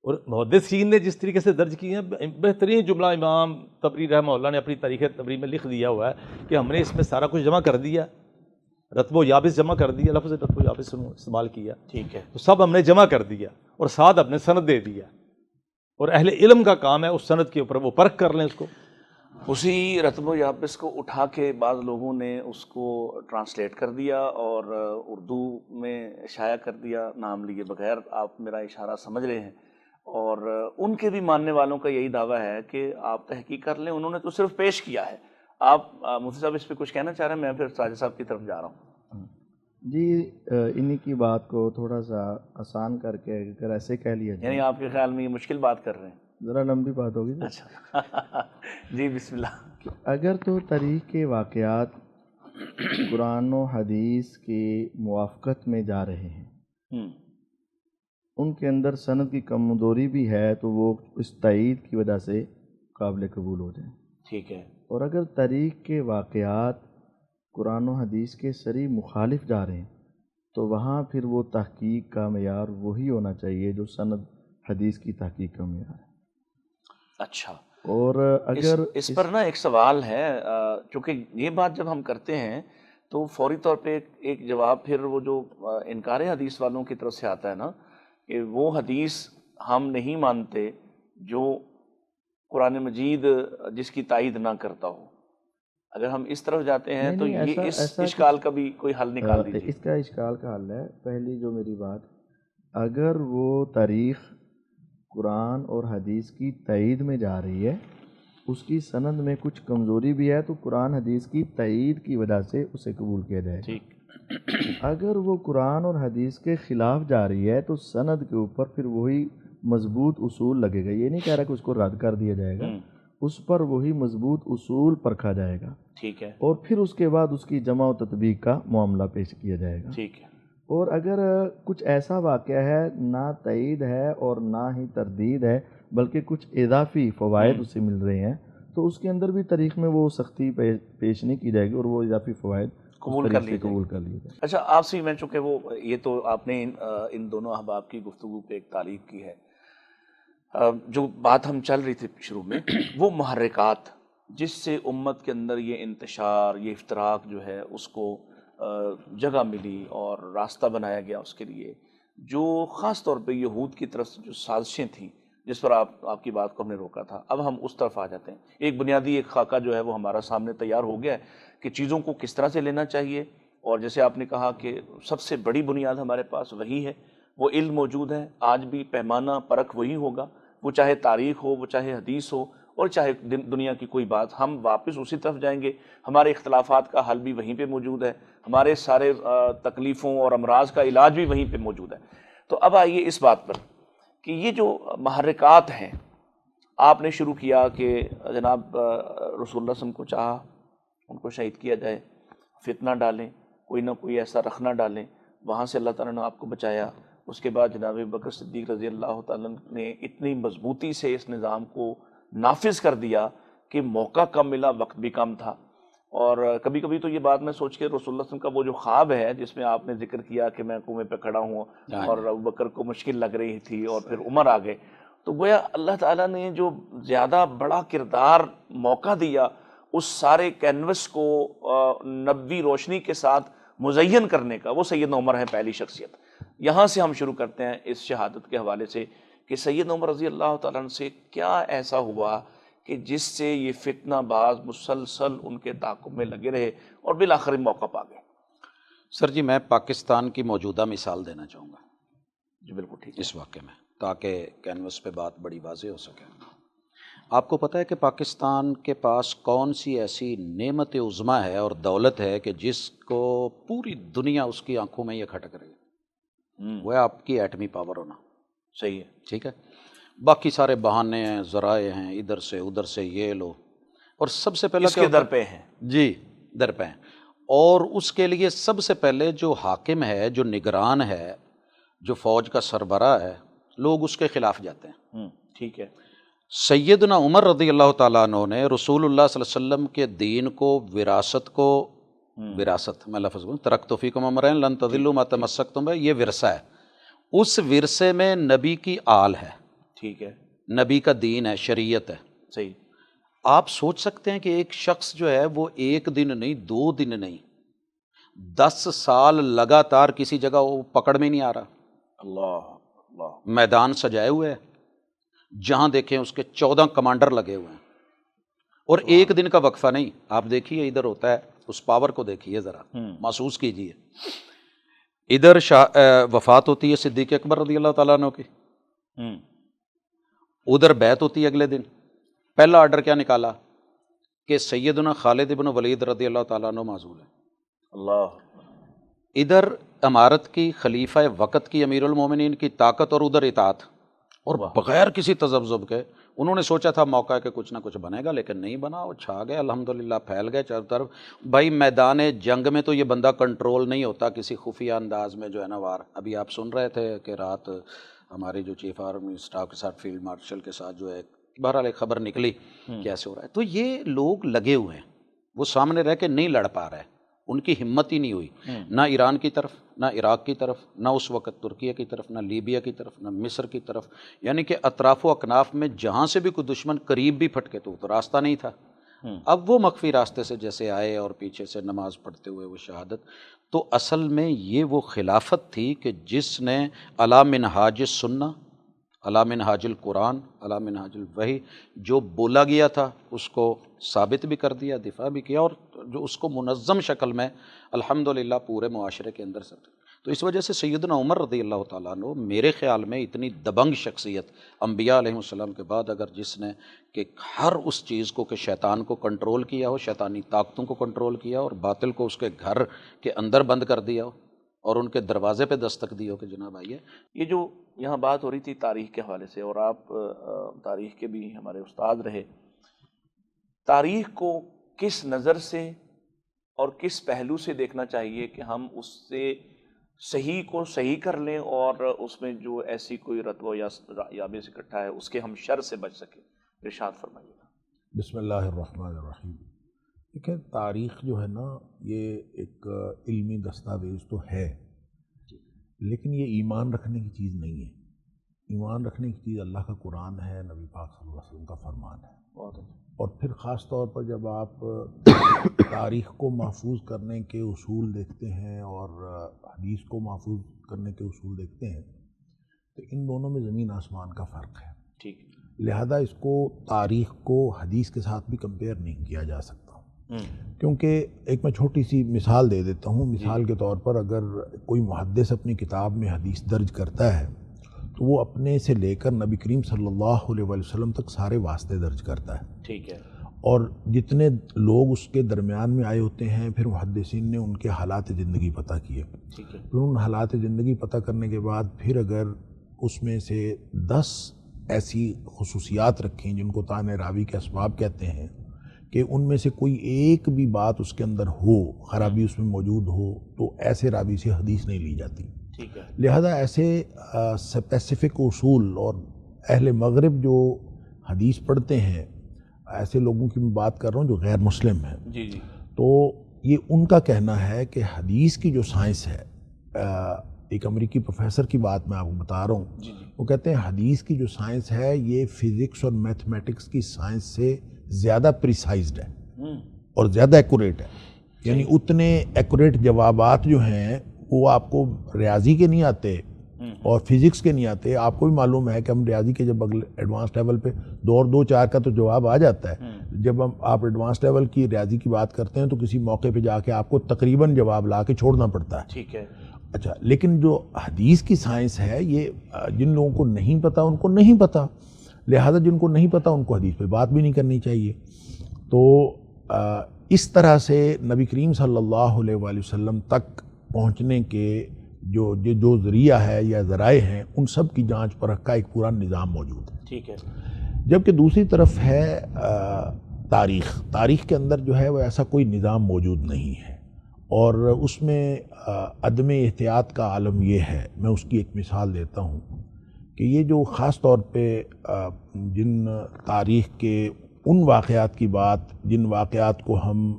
اور محدثین نے جس طریقے سے درج کی ہیں، بہترین جملہ امام طبری رحمہ اللہ نے اپنی تاریخ طبری میں لکھ دیا ہوا ہے کہ ہم نے اس میں سارا کچھ جمع کر دیا، رتب و یابس جمع کر دیا، لفظ رتب و یابس استعمال کیا، ٹھیک ہے، تو سب ہم نے جمع کر دیا اور ساتھ اپنے سند دے دیا، اور اہل علم کا کام ہے اس سند کے اوپر وہ پرکھ کر لیں اس کو۔ اسی رتب و یابس کو اٹھا کے بعض لوگوں نے اس کو ٹرانسلیٹ کر دیا اور اردو میں شائع کر دیا نام لیے بغیر، آپ میرا اشارہ سمجھ رہے ہیں، اور ان کے بھی ماننے والوں کا یہی دعویٰ ہے کہ آپ تحقیق کر لیں، انہوں نے تو صرف پیش کیا ہے۔ آپ مفتی صاحب اس پہ کچھ کہنا چاہ رہے ہیں؟ میں پھر ساجد صاحب کی طرف جا رہا ہوں۔ جی انہی کی بات کو تھوڑا سا آسان کر کے اگر ایسے کہہ لیا جائے، یعنی آپ کے خیال میں یہ مشکل بات کر رہے ہیں؟ ذرا لمبی بات ہوگی نا۔ اچھا جی بسم اللہ۔ کہ اگر تو تاریخ کے واقعات قرآن و حدیث کے موافقت میں جا رہے ہیں، ان کے اندر سند کی کمزوری بھی ہے، تو وہ اس تائید کی وجہ سے قابل قبول ہو جائیں۔ ٹھیک ہے، اور اگر تاریخ کے واقعات قرآن و حدیث کے صریح مخالف جا رہے ہیں، تو وہاں پھر وہ تحقیق کا معیار وہی ہونا چاہیے جو سند حدیث کی تحقیق کا معیار ہے۔ اچھا، اور اگر اس پر نا ایک سوال ہے، چونکہ یہ بات جب ہم کرتے ہیں تو فوری طور پہ ایک جواب پھر وہ جو انکار حدیث والوں کی طرف سے آتا ہے نا، کہ وہ حدیث ہم نہیں مانتے جو قرآن مجید جس کی تائید نہ کرتا ہو۔ اگر ہم اس طرف جاتے ہیں تو یہ اس اشکال کا بھی کوئی حل نکال دیجیے۔ اس کا اشکال کا حل ہے، پہلی جو میری بات، اگر وہ تاریخ قرآن اور حدیث کی تائید میں جا رہی ہے، اس کی سند میں کچھ کمزوری بھی ہے، تو قرآن حدیث کی تائید کی وجہ سے اسے قبول کیا جائے گا۔ اگر وہ قرآن اور حدیث کے خلاف جا رہی ہے تو سند کے اوپر پھر وہی مضبوط اصول لگے گا۔ یہ نہیں کہہ رہا کہ اس کو رد کر دیا جائے گا، اس پر وہی مضبوط اصول پرکھا جائے گا، ٹھیک ہے، اور پھر اس کے بعد اس کی جمع و تطبیق کا معاملہ پیش کیا جائے گا۔ ٹھیک ہے، اور اگر کچھ ایسا واقعہ ہے نہ تائید ہے اور نہ ہی تردید ہے، بلکہ کچھ اضافی فوائد اسے مل رہے ہیں، تو اس کے اندر بھی تاریخ میں وہ سختی پیش نہیں کی جائے گی، اور وہ اضافی فوائد قبول کر لیے جائے۔ اچھا، آپ سے میں چونکہ وہ یہ تو آپ نے ان دونوں احباب کی گفتگو پہ ایک تعلیق کی ہے، جو بات ہم چل رہی تھی شروع میں، وہ محرکات جس سے امت کے اندر یہ انتشار، یہ افتراق جو ہے اس کو جگہ ملی اور راستہ بنایا گیا اس کے لیے، جو خاص طور پہ یہود کی طرف سے جو سازشیں تھیں جس پر آپ کی بات کو ہم نے روکا تھا، اب ہم اس طرف آ جاتے ہیں۔ ایک بنیادی ایک خاکہ جو ہے وہ ہمارا سامنے تیار ہو گیا ہے کہ چیزوں کو کس طرح سے لینا چاہیے، اور جیسے آپ نے کہا کہ سب سے بڑی بنیاد ہمارے پاس وہی ہے، وہ علم موجود ہے، آج بھی پیمانہ پرکھ وہی ہوگا، وہ چاہے تاریخ ہو، وہ چاہے حدیث ہو، اور چاہے دنیا کی کوئی بات، ہم واپس اسی طرف جائیں گے۔ ہمارے اختلافات کا حل بھی وہیں پہ موجود ہے، ہمارے سارے تکلیفوں اور امراض کا علاج بھی وہیں پہ موجود ہے۔ تو اب آئیے اس بات پر کہ یہ جو محرکات ہیں، آپ نے شروع کیا کہ جناب رسول اللہ صلی اللہ علیہ وسلم کو چاہا ان کو شہید کیا جائے، فتنہ ڈالیں، کوئی نہ کوئی ایسا رخنہ ڈالیں، وہاں سے اللہ تعالیٰ نے آپ کو بچایا۔ اس کے بعد جناب بکر صدیق رضی اللہ تعالیٰ نے اتنی مضبوطی سے اس نظام کو نافذ کر دیا کہ موقع کم ملا، وقت بھی کم تھا۔ اور کبھی کبھی تو یہ بات میں سوچ کے رسول اللہ صلی اللہ علیہ وسلم کا وہ جو خواب ہے جس میں آپ نے ذکر کیا کہ میں کنویں پہ کھڑا ہوں اور ابو بکر کو مشکل لگ رہی تھی اور پھر عمر آ گئے، تو گویا اللہ تعالیٰ نے جو زیادہ بڑا کردار موقع دیا اس سارے کینوس کو نبوی روشنی کے ساتھ مزین کرنے کا، وہ سیدنا عمر ہے پہلی شخصیت۔ یہاں سے ہم شروع کرتے ہیں اس شہادت کے حوالے سے کہ سیدنا عمر رضی اللہ تعالیٰ عنہ سے کیا ایسا ہوا کہ جس سے یہ فتنہ باز مسلسل ان کے تعاقب میں لگے رہے اور بالآخر موقع پا گئے۔ سر جی، میں پاکستان کی موجودہ مثال دینا چاہوں گا جی بالکل ٹھیک ہے، اس واقعے میں، تاکہ کینوس پہ بات بڑی واضح ہو سکے۔ آپ کو پتہ ہے کہ پاکستان کے پاس کون سی ایسی نعمت عظمیٰ ہے اور دولت ہے کہ جس کو پوری دنیا اس کی آنکھوں میں یہ کھٹک رہی ہے؟ وہ ہے آپ کی ایٹمی پاور ہونا۔ صحیح ہے، ٹھیک ہے، باقی سارے بہانے ہیں، ذرائع ہیں، ادھر سے ادھر سے یہ لو، اور سب سے پہلے اس کے در پہ ہیں. جی در پہ ہیں. اور اس کے لیے سب سے پہلے جو حاکم ہے، جو نگران ہے، جو فوج کا سربراہ ہے، لوگ اس کے خلاف جاتے ہیں. ٹھیک ہے. سیدنا عمر رضی اللہ تعالیٰ عنہ نے رسول اللہ صلی اللہ علیہ وسلم کے دین کو، وراثت کو، وراثت میں لفظ بولوں، ترکت فیکم امرین لن تضلوا ما تمسکتم بہ، یہ ورثہ ہے. اس ورثے میں نبی کی آل ہے، ٹھیک ہے. نبی کا دین ہے، شریعت ہے. صحیح. آپ سوچ سکتے ہیں کہ ایک شخص جو ہے وہ ایک دن نہیں، 2 دن نہیں، 10 سال لگاتار کسی جگہ وہ پکڑ میں نہیں آ رہا. اللہ. میدان سجائے ہوئے ہیں، جہاں دیکھیں اس کے 14 کمانڈر لگے ہوئے ہیں، اور ایک دن کا وقفہ نہیں. آپ دیکھیے ادھر ہوتا ہے، اس پاور کو دیکھیے ذرا، محسوس کیجیے. ادھر وفات ہوتی ہے صدیق اکبر رضی اللہ تعالیٰ عنہ کی، ادھر بیعت ہوتی ہے اگلے دن. پہلا آرڈر کیا نکالا کہ سیدنا خالد بن ولید رضی اللہ تعالیٰ عنہ معزول ہے. اللہ. ادھر امارت کی، خلیفہ وقت کی، امیر المومنین کی طاقت، اور ادھر اطاعت، اور بغیر کسی تذبذب کے. انہوں نے سوچا تھا موقع ہے کہ کچھ نہ کچھ بنے گا، لیکن نہیں بنا، وہ چھا گئے الحمدللہ، پھیل گئے چاروں طرف. بھائی میدان جنگ میں تو یہ بندہ کنٹرول نہیں ہوتا کسی خفیہ انداز میں جو ہے نا وار. ابھی آپ سن رہے تھے کہ رات ہماری جو چیف آرمی اسٹاف کے ساتھ، فیلڈ مارشل کے ساتھ جو ہے بہرحال ایک خبر نکلی کیسے ہو رہا ہے. تو یہ لوگ لگے ہوئے ہیں، وہ سامنے رہ کے نہیں لڑ پا رہے، ان کی ہمت ہی نہیں ہوئی، نہ ایران کی طرف، نہ عراق کی طرف، نہ اس وقت ترکیہ کی طرف، نہ لیبیا کی طرف، نہ مصر کی طرف. یعنی کہ اطراف و اکناف میں جہاں سے بھی کوئی دشمن قریب بھی پھٹکے تو راستہ نہیں تھا. اب وہ مخفی راستے سے جیسے آئے اور پیچھے سے نماز پڑھتے ہوئے وہ شہادت. تو اصل میں یہ وہ خلافت تھی کہ جس نے علی منہاج السنہ، علی منہاج القرآن، علی منہاج الوحی، جو بولا گیا تھا اس کو ثابت بھی کر دیا، دفاع بھی کیا، اور جو اس کو منظم شکل میں الحمدللہ پورے معاشرے کے اندر سے. تو اس وجہ سے سیدنا عمر رضی اللہ تعالیٰ عنہ میرے خیال میں اتنی دبنگ شخصیت، انبیاء علیہ السلام کے بعد اگر جس نے کہ ہر اس چیز کو کہ شیطان کو کنٹرول کیا ہو، شیطانی طاقتوں کو کنٹرول کیا ہو، اور باطل کو اس کے گھر کے اندر بند کر دیا ہو، اور ان کے دروازے پہ دستک دی ہو کہ جناب آئیے. یہ جو یہاں بات ہو رہی تھی تاریخ کے حوالے سے، اور آپ تاریخ کے بھی ہمارے استاد رہے، تاریخ کو کس نظر سے اور کس پہلو سے دیکھنا چاہیے کہ ہم اس سے صحیح کو صحیح کر لیں، اور اس میں جو ایسی کوئی رتبہ یا بیس اکٹھا ہے اس کے ہم شر سے بچ سکیں؟ ارشاد فرمائیے گا. بسم اللہ الرحمن الرحیم. دیکھیں، تاریخ جو ہے نا یہ ایک علمی دستاویز تو ہے، لیکن یہ ایمان رکھنے کی چیز نہیں ہے. ایمان رکھنے کی چیز اللہ کا قرآن ہے، نبی پاک صلی اللہ علیہ وسلم کا فرمان ہے. اور پھر خاص طور پر جب آپ تاریخ کو محفوظ کرنے کے اصول دیکھتے ہیں اور حدیث کو محفوظ کرنے کے اصول دیکھتے ہیں تو ان دونوں میں زمین آسمان کا فرق ہے. ٹھیک. لہذا اس کو، تاریخ کو حدیث کے ساتھ بھی کمپیئر نہیں کیا جا سکتا، کیونکہ ایک میں چھوٹی سی مثال دے دیتا ہوں. مثال کے طور پر اگر کوئی محدث اپنی کتاب میں حدیث درج کرتا ہے تو وہ اپنے سے لے کر نبی کریم صلی اللہ علیہ وسلم تک سارے واسطے درج کرتا ہے. ٹھیک ہے. اور جتنے لوگ اس کے درمیان میں آئے ہوتے ہیں پھر محدثین نے ان کے حالات زندگی پتہ کیے. ٹھیک ہے. پھر ان حالات زندگی پتہ کرنے کے بعد پھر اگر اس میں سے 10 ایسی خصوصیات رکھیں جن کو طعن راوی کے اسباب کہتے ہیں کہ ان میں سے کوئی ایک بھی بات اس کے اندر ہو، خرابی اس میں موجود ہو، تو ایسے راوی سے حدیث نہیں لی جاتی. ٹھیک ہے. لہذا ایسے اسپیسیفک اصول، اور اہل مغرب جو حدیث پڑھتے ہیں، ایسے لوگوں کی میں بات کر رہا ہوں جو غیر مسلم ہیں، جی جی، تو یہ ان کا کہنا ہے کہ حدیث کی جو سائنس ہے، ایک امریکی پروفیسر کی بات میں آپ کو بتا رہا ہوں، جی جی، وہ کہتے ہیں حدیث کی جو سائنس ہے یہ فزکس اور میتھمیٹکس کی سائنس سے زیادہ پریسائزڈ ہے اور زیادہ ایکوریٹ ہے. یعنی اتنے ایکوریٹ جوابات جو ہیں وہ آپ کو ریاضی کے نہیں آتے اور فزکس کے نہیں آتے. آپ کو بھی معلوم ہے کہ ہم ریاضی کے جب اگلے ایڈوانس لیول پہ 2 اور 2 4 کا تو جواب آ جاتا ہے. جب آپ ایڈوانس لیول کی ریاضی کی بات کرتے ہیں تو کسی موقع پہ جا کے آپ کو تقریباً جواب لا کے چھوڑنا پڑتا ہے. ٹھیک ہے. اچھا، لیکن جو حدیث کی سائنس ہے یہ جن لوگوں کو نہیں پتہ ان کو نہیں پتہ، لہذا جن کو نہیں پتہ ان کو حدیث پہ بات بھی نہیں کرنی چاہیے. تو اس طرح سے نبی کریم صلی اللہ علیہ وآلہ وسلم تک پہنچنے کے جو ذریعہ ہے یا ذرائع ہیں ان سب کی جانچ پرکھ کا ایک پورا نظام موجود ہے. ٹھیک ہے. جبکہ دوسری طرف ہے تاریخ کے اندر جو ہے وہ ایسا کوئی نظام موجود نہیں ہے، اور اس میں عدم احتیاط کا عالم یہ ہے. میں اس کی ایک مثال دیتا ہوں کہ یہ جو خاص طور پہ جن تاریخ کے ان واقعات کی بات، جن واقعات کو ہم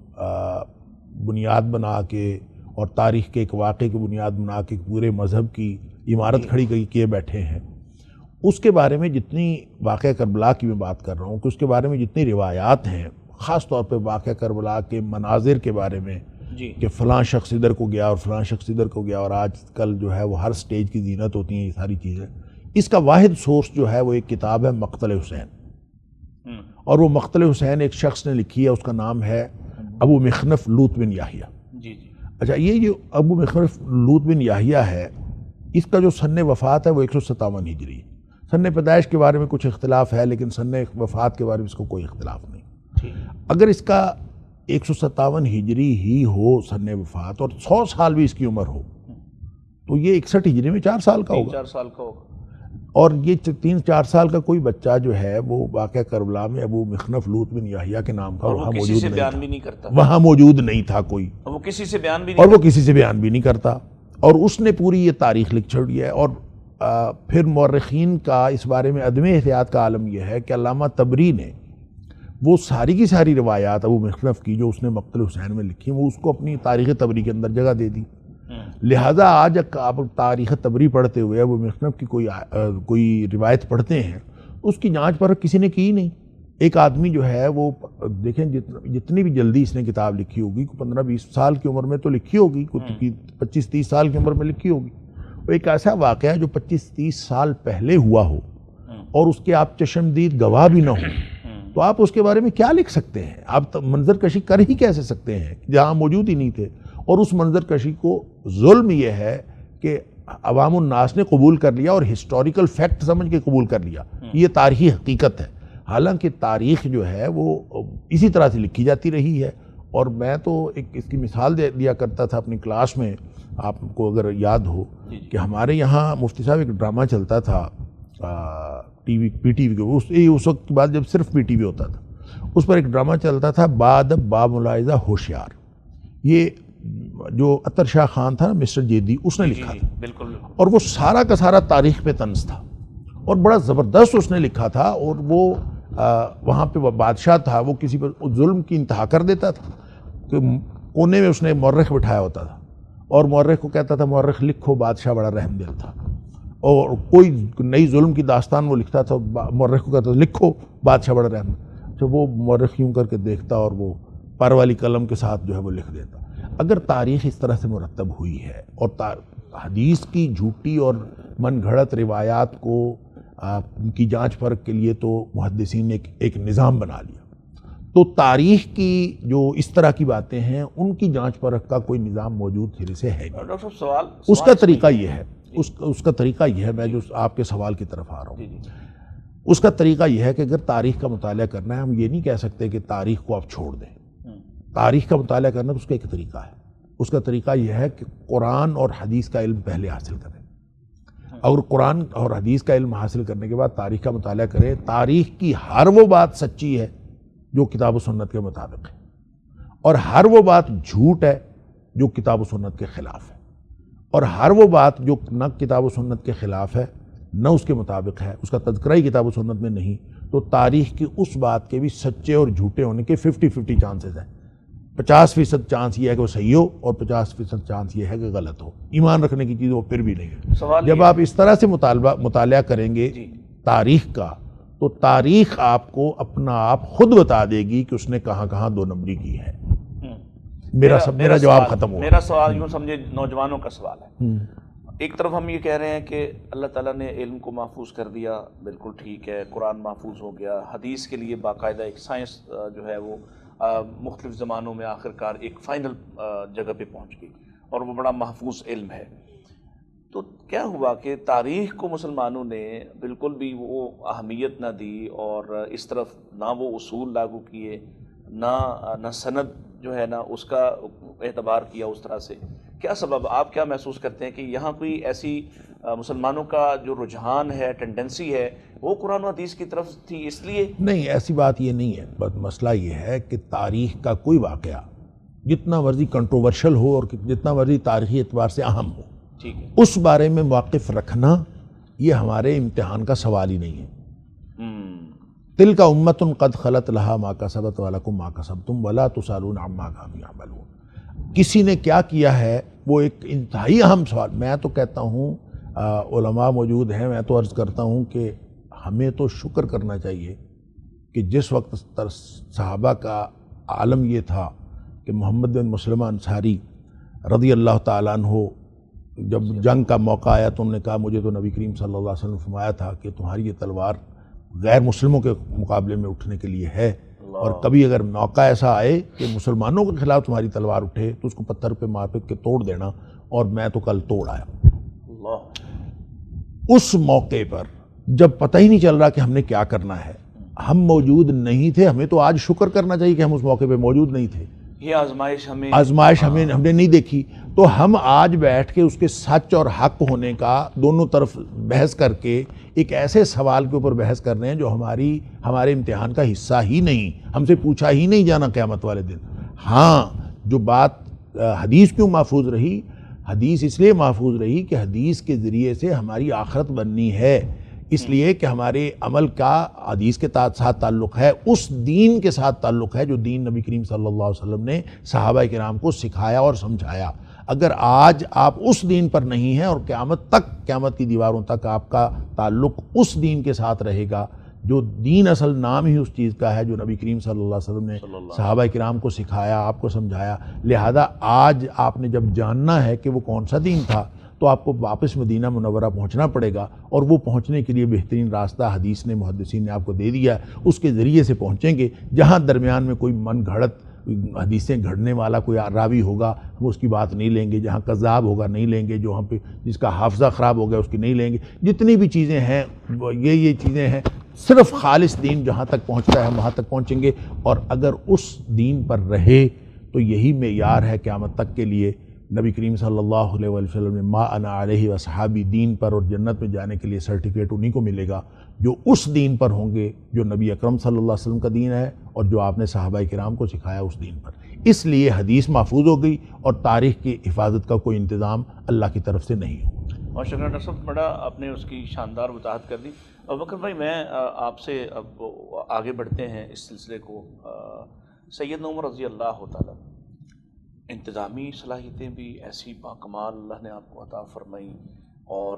بنیاد بنا کے اور تاریخ کے ایک واقعے کی بنیاد بنا کے پورے مذہب کی عمارت کھڑی کیے بیٹھے ہیں، اس کے بارے میں جتنی واقعہ کربلا کی میں بات کر رہا ہوں کہ اس کے بارے میں جتنی روایات ہیں، خاص طور پہ واقعہ کربلا کے مناظر کے بارے میں کہ فلاں شخص ادھر کو گیا اور فلاں شخص ادھر کو گیا، اور آج کل جو ہے وہ ہر سٹیج کی زینت ہوتی ہیں یہ ساری چیزیں. اس کا واحد سورس جو ہے وہ ایک کتاب ہے مقتل حسین، اور وہ مقتل حسین ایک شخص نے لکھی ہے، اس کا نام ہے ابو مخنف لوط بن یحییٰ. اچھا، یہ جو ابو مخنف لوط بن یحییٰ ہے، اس کا جو سن وفات ہے وہ 157 ہجری. سن پیدائش کے بارے میں کچھ اختلاف ہے، لیکن سن وفات کے بارے میں اس کو کوئی اختلاف نہیں. اگر اس کا 157 ہجری ہی ہو سن وفات اور 100 سال بھی اس کی عمر ہو تو یہ 61 ہجری میں 4 سال کا ہوگا. 4 سال کا ہوگا. اور یہ 3-4 سال کا کوئی بچہ جو ہے وہ واقعہ کربلا میں ابو مخنف لوط بن یحییٰ کے نام کا وہاں موجود نہیں تھا. وہاں موجود نہیں تھا کوئی، وہ کسی سے بیان بھی نہیں کرتا، اور اس نے پوری یہ تاریخ لکھ چھوڑی ہے. اور پھر مورخین کا اس بارے میں عدم احتیاط کا عالم یہ ہے کہ علامہ طبری نے وہ ساری کی ساری روایات ابو مخنف کی جو اس نے مقتل حسین میں لکھی وہ اس کو اپنی تاریخ طبری کے اندر جگہ دے دی. لہٰذا آج آپ تاریخ طبری پڑھتے ہوئے ابو مخنف کی کوئی روایت پڑھتے ہیں، اس کی جانچ پرکھ کسی نے کی نہیں. ایک آدمی جو ہے وہ دیکھیں جتنی بھی جلدی اس نے کتاب لکھی ہوگی 15-20 سال کی عمر میں تو لکھی ہوگی، 25-30 سال کی عمر میں لکھی ہوگی. وہ ایک ایسا واقعہ جو 25-30 سال پہلے ہوا ہو اور اس کے آپ چشمدید گواہ بھی نہ ہوں، تو آپ اس کے بارے میں کیا لکھ سکتے ہیں؟ آپ منظر کشی کر ہی کیسے سکتے ہیں جہاں موجود ہی نہیں تھے؟ اور اس منظر کشی کو ظلم یہ ہے کہ عوام الناس نے قبول کر لیا اور ہسٹوریکل فیکٹ سمجھ کے قبول کر لیا، یہ تاریخی حقیقت ہے. حالانکہ تاریخ جو ہے وہ اسی طرح سے لکھی جاتی رہی ہے. اور میں تو ایک اس کی مثال دیا کرتا تھا اپنی کلاس میں، آپ کو اگر یاد ہو کہ ہمارے یہاں مفتی صاحب ایک ڈرامہ چلتا تھا پی ٹی وی کے، اس وقت کے بعد جب صرف پی ٹی وی ہوتا تھا، اس پر ایک ڈرامہ چلتا تھا بادب با ملاحظہ ہوشیار. یہ جو عطر شاہ خان تھا نا، مسٹر جیدی، اس نے لکھا تھا. بالکل. اور وہ سارا کا سارا تاریخ پہ طنز تھا اور بڑا زبردست اس نے لکھا تھا. اور وہ وہاں پہ وہ بادشاہ تھا، وہ کسی پر ظلم کی انتہا کر دیتا تھا کہ کونے میں اس نے مورخ بٹھایا ہوتا تھا اور مورخ کو کہتا تھا مورخ لکھو، بادشاہ بڑا رحم دل تھا. اور کوئی نئی ظلم کی داستان وہ لکھتا تھا، مورخ کو کہتا تھا لکھو، بادشاہ بڑا رحم دل. تو وہ مورخ یوں کر کے دیکھتا اور وہ پر والی قلم کے ساتھ جو ہے وہ لکھ دیتا. اگر تاریخ اس طرح سے مرتب ہوئی ہے اور حدیث کی جھوٹی اور من گھڑت روایات کو کی جانچ پرکھ کے لیے تو محدثین نے ایک نظام بنا لیا، تو تاریخ کی جو اس طرح کی باتیں ہیں ان کی جانچ پرکھ کا کوئی نظام موجود پھر سے ہے نہیں. ڈاکٹر صاحب اس کا طریقہ یہ ہے، اس کا طریقہ یہ ہے، میں جو آپ کے سوال کی طرف آ رہا ہوں، اس کا طریقہ یہ ہے کہ اگر تاریخ کا مطالعہ کرنا ہے، ہم یہ نہیں کہہ سکتے کہ تاریخ کو آپ چھوڑ دیں. تاریخ کا مطالعہ کرنا تو اس کا ایک طریقہ ہے. اس کا طریقہ یہ ہے کہ قرآن اور حدیث کا علم پہلے حاصل کریں، اور قرآن اور حدیث کا علم حاصل کرنے کے بعد تاریخ کا مطالعہ کریں. تاریخ کی ہر وہ بات سچی ہے جو کتاب و سنت کے مطابق ہے، اور ہر وہ بات جھوٹ ہے جو کتاب و سنت کے خلاف ہے، اور ہر وہ بات جو نہ کتاب و سنت کے خلاف ہے نہ اس کے مطابق ہے، اس کا تذکرہ ہی کتاب و سنت میں نہیں، تو تاریخ کی اس بات کے بھی سچے اور جھوٹے ہونے کے 50-50 چانسز ہیں. 50% چانس یہ ہے کہ وہ صحیح ہو اور 50% چانس یہ ہے کہ غلط ہو. ایمان رکھنے کی چیز وہ پھر بھی نہیں ہے. جب آپ اس طرح سے مطالعہ کریں گے تاریخ کا، تو تاریخ آپ کو اپنا آپ خود بتا دے گی کہ اس نے کہاں کہاں 2 نمبری کی ہے. میرا جواب ختم ہوا. میرا سوال یوں سمجھے نوجوانوں کا سوال ہے. ایک طرف ہم یہ کہہ رہے ہیں کہ اللہ تعالیٰ نے علم کو محفوظ کر دیا، بالکل ٹھیک ہے، قرآن محفوظ ہو گیا، حدیث کے لیے باقاعدہ ایک سائنس جو ہے وہ مختلف زمانوں میں آخرکار ایک فائنل جگہ پہ پہنچ گئی اور وہ بڑا محفوظ علم ہے. تو کیا ہوا کہ تاریخ کو مسلمانوں نے بالکل بھی وہ اہمیت نہ دی اور اس طرف نہ وہ اصول لاگو کیے، نہ سند جو ہے نا اس کا اعتبار کیا اس طرح سے کیا سبب، آپ کیا محسوس کرتے ہیں کہ یہاں کوئی ایسی مسلمانوں کا جو رجحان ہے، ٹینڈنسی ہے، وہ قرآن و حدیث کی طرف تھی اس لیے؟ نہیں، ایسی بات یہ نہیں ہے، بس مسئلہ یہ ہے کہ تاریخ کا کوئی واقعہ جتنا مرضی کنٹروورشل ہو اور جتنا مرضی تاریخی اعتبار سے اہم ہو، ٹھیک ہے، اس بارے میں موقف رکھنا یہ ہمارے امتحان کا سوال ہی نہیں ہے۔ تلک امۃ قد خلت لہا ما کسبت ولکم ما کسبتم ولا تسالون عما کانوا یعملون۔ کسی نے کیا کیا ہے وہ ایک انتہائی اہم سوال۔ میں تو کہتا ہوں، علماء موجود ہیں، میں تو عرض کرتا ہوں کہ ہمیں تو شکر کرنا چاہیے کہ جس وقت صحابہ کا عالم یہ تھا کہ محمد بن مسلمہ انصاری رضی اللہ تعالیٰ عنہ جب جنگ کا موقع آیا تو انہوں نے کہا مجھے تو نبی کریم صلی اللہ علیہ وسلم نے فرمایا تھا کہ تمہاری یہ تلوار غیر مسلموں کے مقابلے میں اٹھنے کے لیے ہے، اور کبھی اگر موقع ایسا آئے کہ مسلمانوں کے خلاف تمہاری تلوار اٹھے تو اس کو پتھر پہ مار کے توڑ دینا، اور میں تو کل توڑ آیا۔ اس موقع پر جب پتہ ہی نہیں چل رہا کہ ہم نے کیا کرنا ہے، ہم موجود نہیں تھے، ہمیں تو آج شکر کرنا چاہیے کہ ہم اس موقع پہ موجود نہیں تھے۔ یہ آزمائش ہم نے نہیں دیکھی، تو ہم آج بیٹھ کے اس کے سچ اور حق ہونے کا دونوں طرف بحث کر کے ایک ایسے سوال کے اوپر بحث کر رہے ہیں جو ہمارے امتحان کا حصہ ہی نہیں، ہم سے پوچھا ہی نہیں جانا قیامت والے دن۔ ہاں، جو بات حدیث کیوں محفوظ رہی، حدیث اس لیے محفوظ رہی کہ حدیث کے ذریعے سے ہماری آخرت بننی ہے، اس لیے کہ ہمارے عمل کا حدیث کے ساتھ تعلق ہے، اس دین کے ساتھ تعلق ہے جو دین نبی کریم صلی اللہ علیہ وسلم نے صحابہ کرام کو سکھایا اور سمجھایا۔ اگر آج آپ اس دین پر نہیں ہیں اور قیامت کی دیواروں تک آپ کا تعلق اس دین کے ساتھ رہے گا جو دین اصل نام ہی اس چیز کا ہے جو نبی کریم صلی اللہ علیہ وسلم نے صحابہ کرام کو سکھایا، آپ کو سمجھایا، لہذا آج آپ نے جب جاننا ہے کہ وہ کون سا دین تھا تو آپ کو واپس مدینہ منورہ پہنچنا پڑے گا، اور وہ پہنچنے کے لیے بہترین راستہ حدیث نے، محدثین نے آپ کو دے دیا ہے، اس کے ذریعے سے پہنچیں گے۔ جہاں درمیان میں کوئی من گھڑت حدیثیں گھڑنے والا کوئی راوی ہوگا ہم اس کی بات نہیں لیں گے، جہاں کذاب ہوگا نہیں لیں گے، جو ہم پہ جس کا حافظہ خراب ہو گیا اس کی نہیں لیں گے، جتنی بھی چیزیں ہیں یہ چیزیں ہیں، صرف خالص دین جہاں تک پہنچتا ہے ہم وہاں تک پہنچیں گے، اور اگر اس دین پر رہے تو یہی معیار ہے قیامت تک کے لیے۔ نبی کریم صلی اللہ علیہ وسلم نے ما انا علیہ وصحابی دین پر، اور جنت میں جانے کے لیے سرٹیفکیٹ انہی کو ملے گا جو اس دین پر ہوں گے جو نبی اکرم صلی اللہ علیہ وسلم کا دین ہے اور جو آپ نے صحابہ کرام کو سکھایا اس دین پر۔ اس لیے حدیث محفوظ ہو گئی اور تاریخ کی حفاظت کا کوئی انتظام اللہ کی طرف سے نہیں ہوا۔ اور شکریہ ڈاکٹر صاحب، بڑا آپ نے اس کی شاندار وضاحت کر دی۔ ابوبکر بھائی، میں آپ سے اب آگے بڑھتے ہیں اس سلسلے کو۔ سیدنا عمر رضی اللہ تعالیٰ، انتظامی صلاحیتیں بھی ایسی باکمال اللہ نے آپ کو عطا فرمائی، اور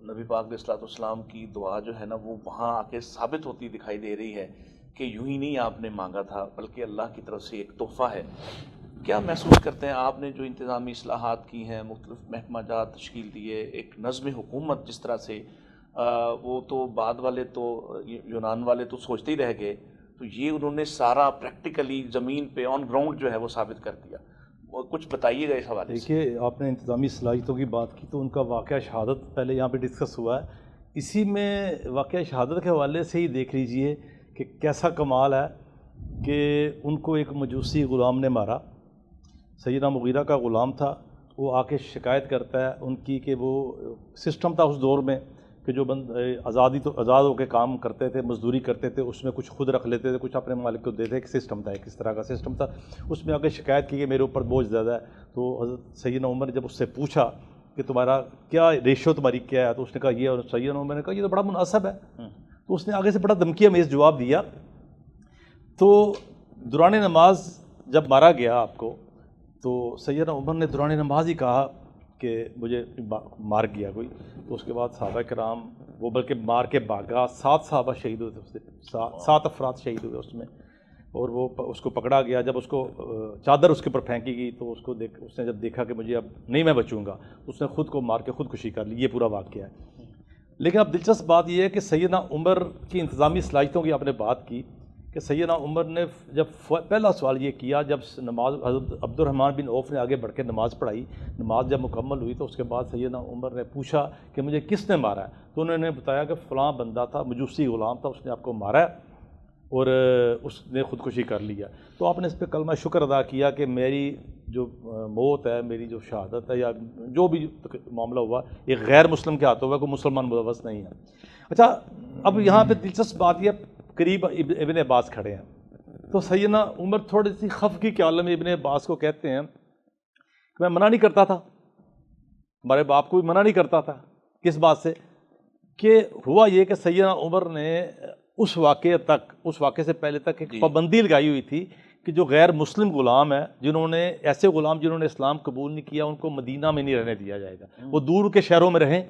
نبی پاک علیہ الصلوۃ والسلام کی دعا جو ہے نا وہ وہاں آ کے ثابت ہوتی دکھائی دے رہی ہے کہ یوں ہی نہیں آپ نے مانگا تھا بلکہ اللہ کی طرف سے ایک تحفہ ہے۔ کیا محسوس کرتے ہیں آپ نے جو انتظامی اصلاحات کی ہیں، مختلف محکمہ جات تشکیل دیے، ایک نظم حکومت جس طرح سے، وہ تو بعد والے تو یونان والے تو سوچتے ہی رہ گئے، تو یہ انہوں نے سارا پریکٹیکلی زمین پہ آن گراؤنڈ جو ہے وہ ثابت کر دیا۔ وہ کچھ بتائیے گا اس حوالے سے۔ دیکھیے، آپ نے انتظامی صلاحیتوں کی بات کی تو ان کا واقعہ شہادت پہلے یہاں پہ ڈسکس ہوا ہے، اسی میں واقعہ شہادت کے حوالے سے ہی دیکھ لیجئے کہ کیسا کمال ہے کہ ان کو ایک مجوسی غلام نے مارا، سیدنا مغیرہ کا غلام تھا، وہ آ کے شکایت کرتا ہے ان کی کہ وہ سسٹم تھا اس دور میں کہ جو آزاد ہو کے کام کرتے تھے، مزدوری کرتے تھے، اس میں کچھ خود رکھ لیتے تھے، کچھ اپنے مالک کو دیتے، ایک سسٹم تھا، ایک اس طرح کا سسٹم تھا۔ اس میں آ کے شکایت کی کہ میرے اوپر بوجھ زیادہ ہے، تو حضرت سیدنا عمر نے جب اس سے پوچھا کہ تمہارا کیا ریشو تمہاری کیا ہے، تو اس نے کہا یہ، اور سیدنا عمر نے کہا یہ تو بڑا مناسب ہے، تو اس نے آگے سے بڑا دھمکی امیز جواب دیا۔ تو دوران نماز جب مارا گیا آپ کو، تو سیدنا عمر نے دوران نماز ہی کہا کہ مجھے مار گیا کوئی، تو اس کے بعد صحابہ کرام، وہ بلکہ مار کے بھاگا، 7 صحابہ شہید ہوئے تھے، 7 افراد شہید ہوئے اس میں، اور وہ اس کو پکڑا گیا۔ جب اس کو چادر اس کے اوپر پھینکی گئی تو اس نے جب دیکھا کہ مجھے اب نہیں میں بچوں گا، اس نے خود کو مار کے خودکشی کر لی۔ یہ پورا واقعہ ہے۔ لیکن اب دلچسپ بات یہ ہے کہ سیدنا عمر کی انتظامی صلاحیتوں کی آپ نے بات کی کہ سیدنا عمر نے جب پہلا سوال یہ کیا، جب نماز حضرت عبد الرحمن بن عوف نے آگے بڑھ کے نماز پڑھائی، نماز جب مکمل ہوئی تو اس کے بعد سیدنا عمر نے پوچھا کہ مجھے کس نے مارا ہے، تو انہوں نے بتایا کہ فلاں بندہ تھا، مجوسی غلام تھا، اس نے آپ کو مارا ہے۔ اور اس نے خودکشی کر لیا. تو آپ نے اس پہ کلمہ شکر ادا کیا کہ میری جو موت ہے, میری جو شہادت ہے, یا جو بھی معاملہ ہوا ایک غیر مسلم کے ہاتھوں ہوا, کوئی مسلمان ملوث نہیں ہے. اچھا, اب یہاں پہ دلچسپ بات یہ, قریب ابن عباس کھڑے ہیں, تو سیدنا عمر تھوڑی سی خفگی کے عالم میں ابن عباس کو کہتے ہیں کہ میں منع نہیں کرتا تھا, ہمارے باپ کو بھی منع نہیں کرتا تھا. کس بات سے؟ کہ ہوا یہ کہ سیدنا عمر نے اس واقعے تک, اس واقعے سے پہلے تک ایک پابندی لگائی ہوئی تھی کہ جو غیر مسلم غلام ہیں, جنہوں نے ایسے غلام جنہوں نے اسلام قبول نہیں کیا, ان کو مدینہ میں نہیں رہنے دیا جائے گا. وہ دور کے شہروں میں رہیں,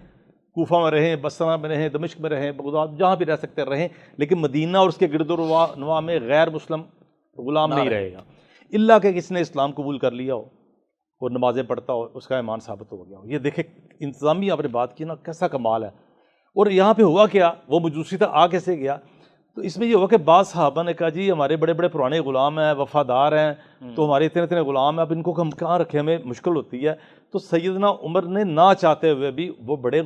کوفہ میں رہیں, بصرہ میں رہیں, دمشق میں رہیں, بغداد, جہاں بھی رہ سکتے رہیں, لیکن مدینہ اور اس کے گرد و نواح میں غیر مسلم غلام نہیں رہے گا, الا کہ کسی نے اسلام قبول کر لیا ہو اور نمازیں پڑھتا ہو, اس کا ایمان ثابت ہو گیا ہو. یہ دیکھیں انتظامی آپ نے بات کی نا, کیسا کمال ہے. اور یہاں پہ ہوا کیا, وہ مجوسی تھا, آ کیسے گیا؟ تو اس میں یہ ہوا کہ بعض صحابہ نے کہا جی ہمارے بڑے بڑے پرانے غلام ہیں, وفادار ہیں, تو ہمارے اتنے اتنے غلام ہیں, اب ان کو ہم کہاں رکھیں, ہمیں مشکل ہوتی ہے. تو سیدنا عمر نے نہ چاہتے ہوئے بھی, وہ بڑے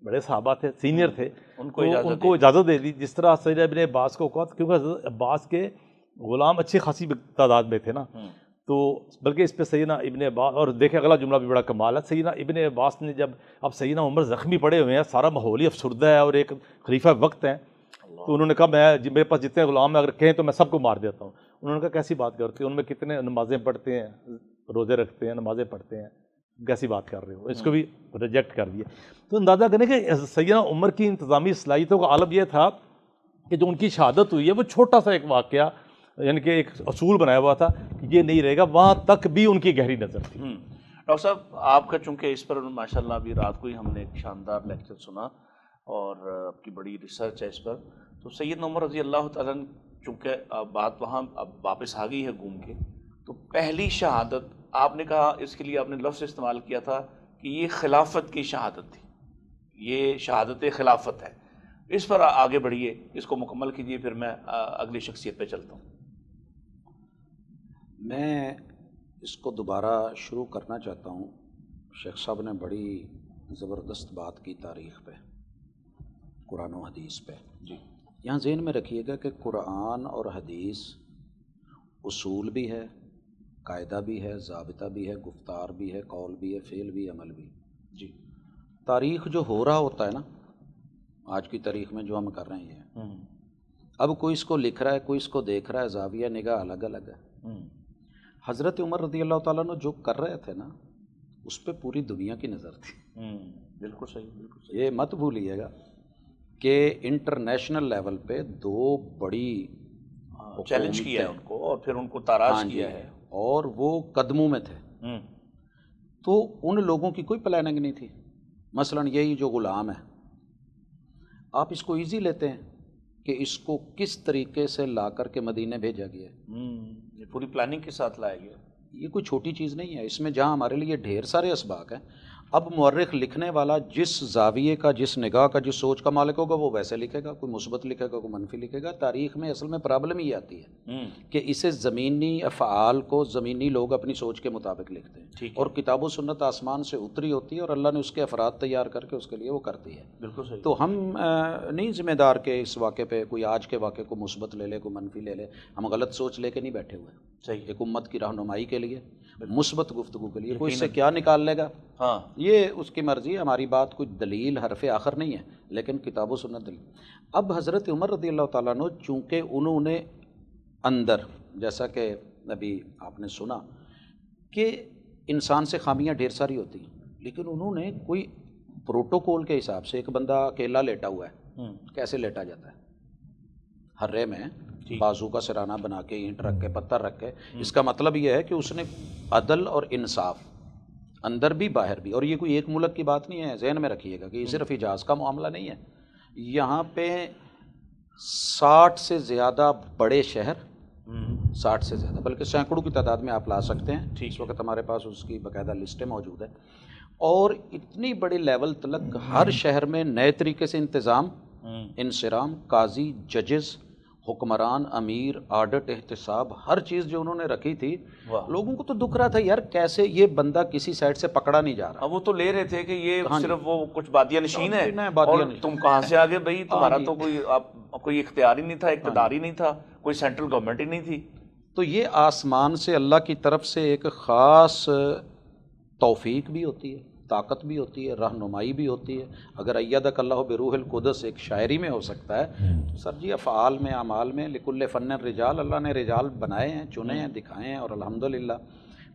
بڑے صحابہ تھے, سینئر تھے, ان کو اجازت دے دی. جس طرح سیدنا ابن عباس کو کہا, کیونکہ حضرت عباس کے غلام اچھی خاصی تعداد میں تھے نا, تو بلکہ اس پہ سیدنا ابن عباس, اور دیکھیں اگلا جملہ بھی بڑا کمال ہے, سیدنا ابن عباس نے جب, اب سیدنا عمر زخمی پڑے ہوئے ہیں, سارا ماحول ہی افسردہ ہے اور ایک خلیفہ وقت ہیں, تو انہوں نے کہا میرے پاس جتنے غلام ہیں اگر کہیں تو میں سب کو مار دیتا ہوں. انہوں نے کہا کیسی بات کرتے ہیں, ان میں کتنے نمازیں پڑھتے ہیں, روزے رکھتے ہیں, نمازیں پڑھتے ہیں, کیسی بات کر رہے ہو, اس کو بھی ریجیکٹ کر دیا. تو اندازہ کریں کہ سیدنا عمر کی انتظامی صلاحیتوں کا عالم یہ تھا کہ جو ان کی شہادت ہوئی ہے وہ چھوٹا سا ایک واقعہ, یعنی کہ ایک اصول بنایا ہوا تھا کہ یہ نہیں رہے گا, وہاں تک بھی ان کی گہری نظر تھی. ڈاکٹر صاحب, آپ کا چونکہ اس پر ماشاءاللہ ابھی رات کو ہی ہم نے ایک شاندار لیکچر سنا اور آپ کی بڑی ریسرچ ہے اس پر, تو سیدنا عمر رضی اللہ تعالیٰ چونکہ بات وہاں اب واپس آ گئی ہے گھوم کے, تو پہلی شہادت آپ نے کہا, اس کے لیے آپ نے لفظ استعمال کیا تھا کہ یہ خلافت کی شہادت تھی, یہ شہادت خلافت ہے. اس پر آگے بڑھیے, اس کو مکمل کیجیے, پھر میں اگلی شخصیت پہ چلتا ہوں. میں اس کو دوبارہ شروع کرنا چاہتا ہوں. شیخ صاحب نے بڑی زبردست بات کی تاریخ پہ, قرآن و حدیث پہ. جی, یہاں ذہن میں رکھیے گا کہ قرآن اور حدیث اصول بھی ہے, قاعدہ بھی ہے, ضابطہ بھی ہے, گفتار بھی ہے, قول بھی ہے, فعل بھی, عمل بھی. جی, تاریخ جو ہو رہا ہوتا ہے نا, آج کی تاریخ میں جو ہم کر رہے ہیں, اب کوئی اس کو لکھ رہا ہے, کوئی اس کو دیکھ رہا ہے, زاویہ نگاہ الگ الگ ہے. حضرت عمر رضی اللہ تعالیٰ نے جو کر رہے تھے نا, اس پہ پوری دنیا کی نظر تھی. بالکل صحیح, بالکل صحیح. یہ مت بھولیے گا کہ انٹرنیشنل لیول پہ دو بڑی چیلنج کیا ہے ان کو, اور پھر ان کو تاراج کیا ہے, اور وہ قدموں میں تھے. تو ان لوگوں کی کوئی پلاننگ نہیں تھی. مثلا یہی جو غلام ہے, آپ اس کو ایزی لیتے ہیں کہ اس کو کس طریقے سے لا کر کے مدینے بھیجا گیا ہے, یہ پوری پلاننگ کے ساتھ لایا گیا. یہ کوئی چھوٹی چیز نہیں ہے. اس میں جہاں ہمارے لیے ڈھیر سارے اسباق ہیں, اب مورخ لکھنے والا جس زاویے کا, جس نگاہ کا, جس سوچ کا مالک ہوگا وہ ویسے لکھے گا, کوئی مثبت لکھے گا, کوئی منفی لکھے گا. تاریخ میں اصل میں پرابلم ہی آتی ہے کہ اسے زمینی افعال کو زمینی لوگ اپنی سوچ کے مطابق لکھتے ہیں, اور کتاب و سنت آسمان سے اتری ہوتی ہے اور اللہ نے اس کے افراد تیار کر کے اس کے لیے وہ کرتی ہے. بالکل صحیح. تو ہم نہیں ذمہ دار کہ اس واقعے پہ کوئی آج کے واقعے کو مثبت لے لے, کوئی منفی لے لے. ہم غلط سوچ لے کے نہیں بیٹھے ہوئے. صحیح. ایک امت کی رہنمائی کے لیے, مثبت گفتگو کے لیے, کوئی اس سے کیا نکال لے گا, ہاں, یہ اس کی مرضی ہے. ہماری بات کوئی دلیل حرف آخر نہیں ہے, لیکن کتاب و سنت دلیل. اب حضرت عمر رضی اللہ تعالیٰ عنہ چونکہ انہوں نے اندر, جیسا کہ ابھی آپ نے سنا کہ انسان سے خامیاں ڈھیر ساری ہوتی ہیں, لیکن انہوں نے کوئی پروٹوکول کے حساب سے, ایک بندہ اکیلا لیٹا ہوا ہے, کیسے لیٹا جاتا ہے, ہرے میں بازو کا سرانہ بنا کے, اینٹ رکھ کے, پتھر رکھ کے. اس کا مطلب یہ ہے کہ اس نے عدل اور انصاف اندر بھی باہر بھی. اور یہ کوئی ایک ملک کی بات نہیں ہے, ذہن میں رکھیے گا کہ یہ صرف حجاز کا معاملہ نہیں ہے. یہاں پہ 60 سے زیادہ بڑے شہر, 60 سے زیادہ, بلکہ سینکڑوں کی تعداد میں آپ لا سکتے ہیں. اس وقت ہمارے پاس اس کی باقاعدہ لسٹیں موجود ہیں. اور اتنی بڑی لیول تلک ہر شہر میں نئے طریقے سے انتظام, انصرام, قاضی, ججز, حکمران، امیر، آڈٹ، احتساب، ہر چیز جو انہوں نے رکھی تھی، واہ۔ لوگوں کو تو دکھ رہا تھا یار کیسے یہ بندہ کسی سائڈ سے پکڑا نہیں جا رہا۔ اب وہ تو لے رہے تھے کہ یہ ہاں جی۔ صرف وہ کچھ بادیہ نشین ہے بادیہ اور نشین۔ تم کہاں سے آگے بھائی، تمہارا جی۔ تو کوئی اختیار ہی نہیں تھا، اقتدار ہی نہیں تھا، کوئی سینٹرل گورنمنٹ ہی نہیں تھی۔ تو یہ آسمان سے اللہ کی طرف سے ایک خاص توفیق بھی ہوتی ہے، طاقت بھی ہوتی ہے، رہنمائی بھی ہوتی ہے۔ اگر ایدک اللہ بروح القدس ایک شاعری میں ہو سکتا ہے تو سر جی افعال میں، اعمال میں، لکل فن رجال، اللہ نے رجال بنائے ہیں، چنے ہیں، دکھائے ہیں، اور الحمدللہ۔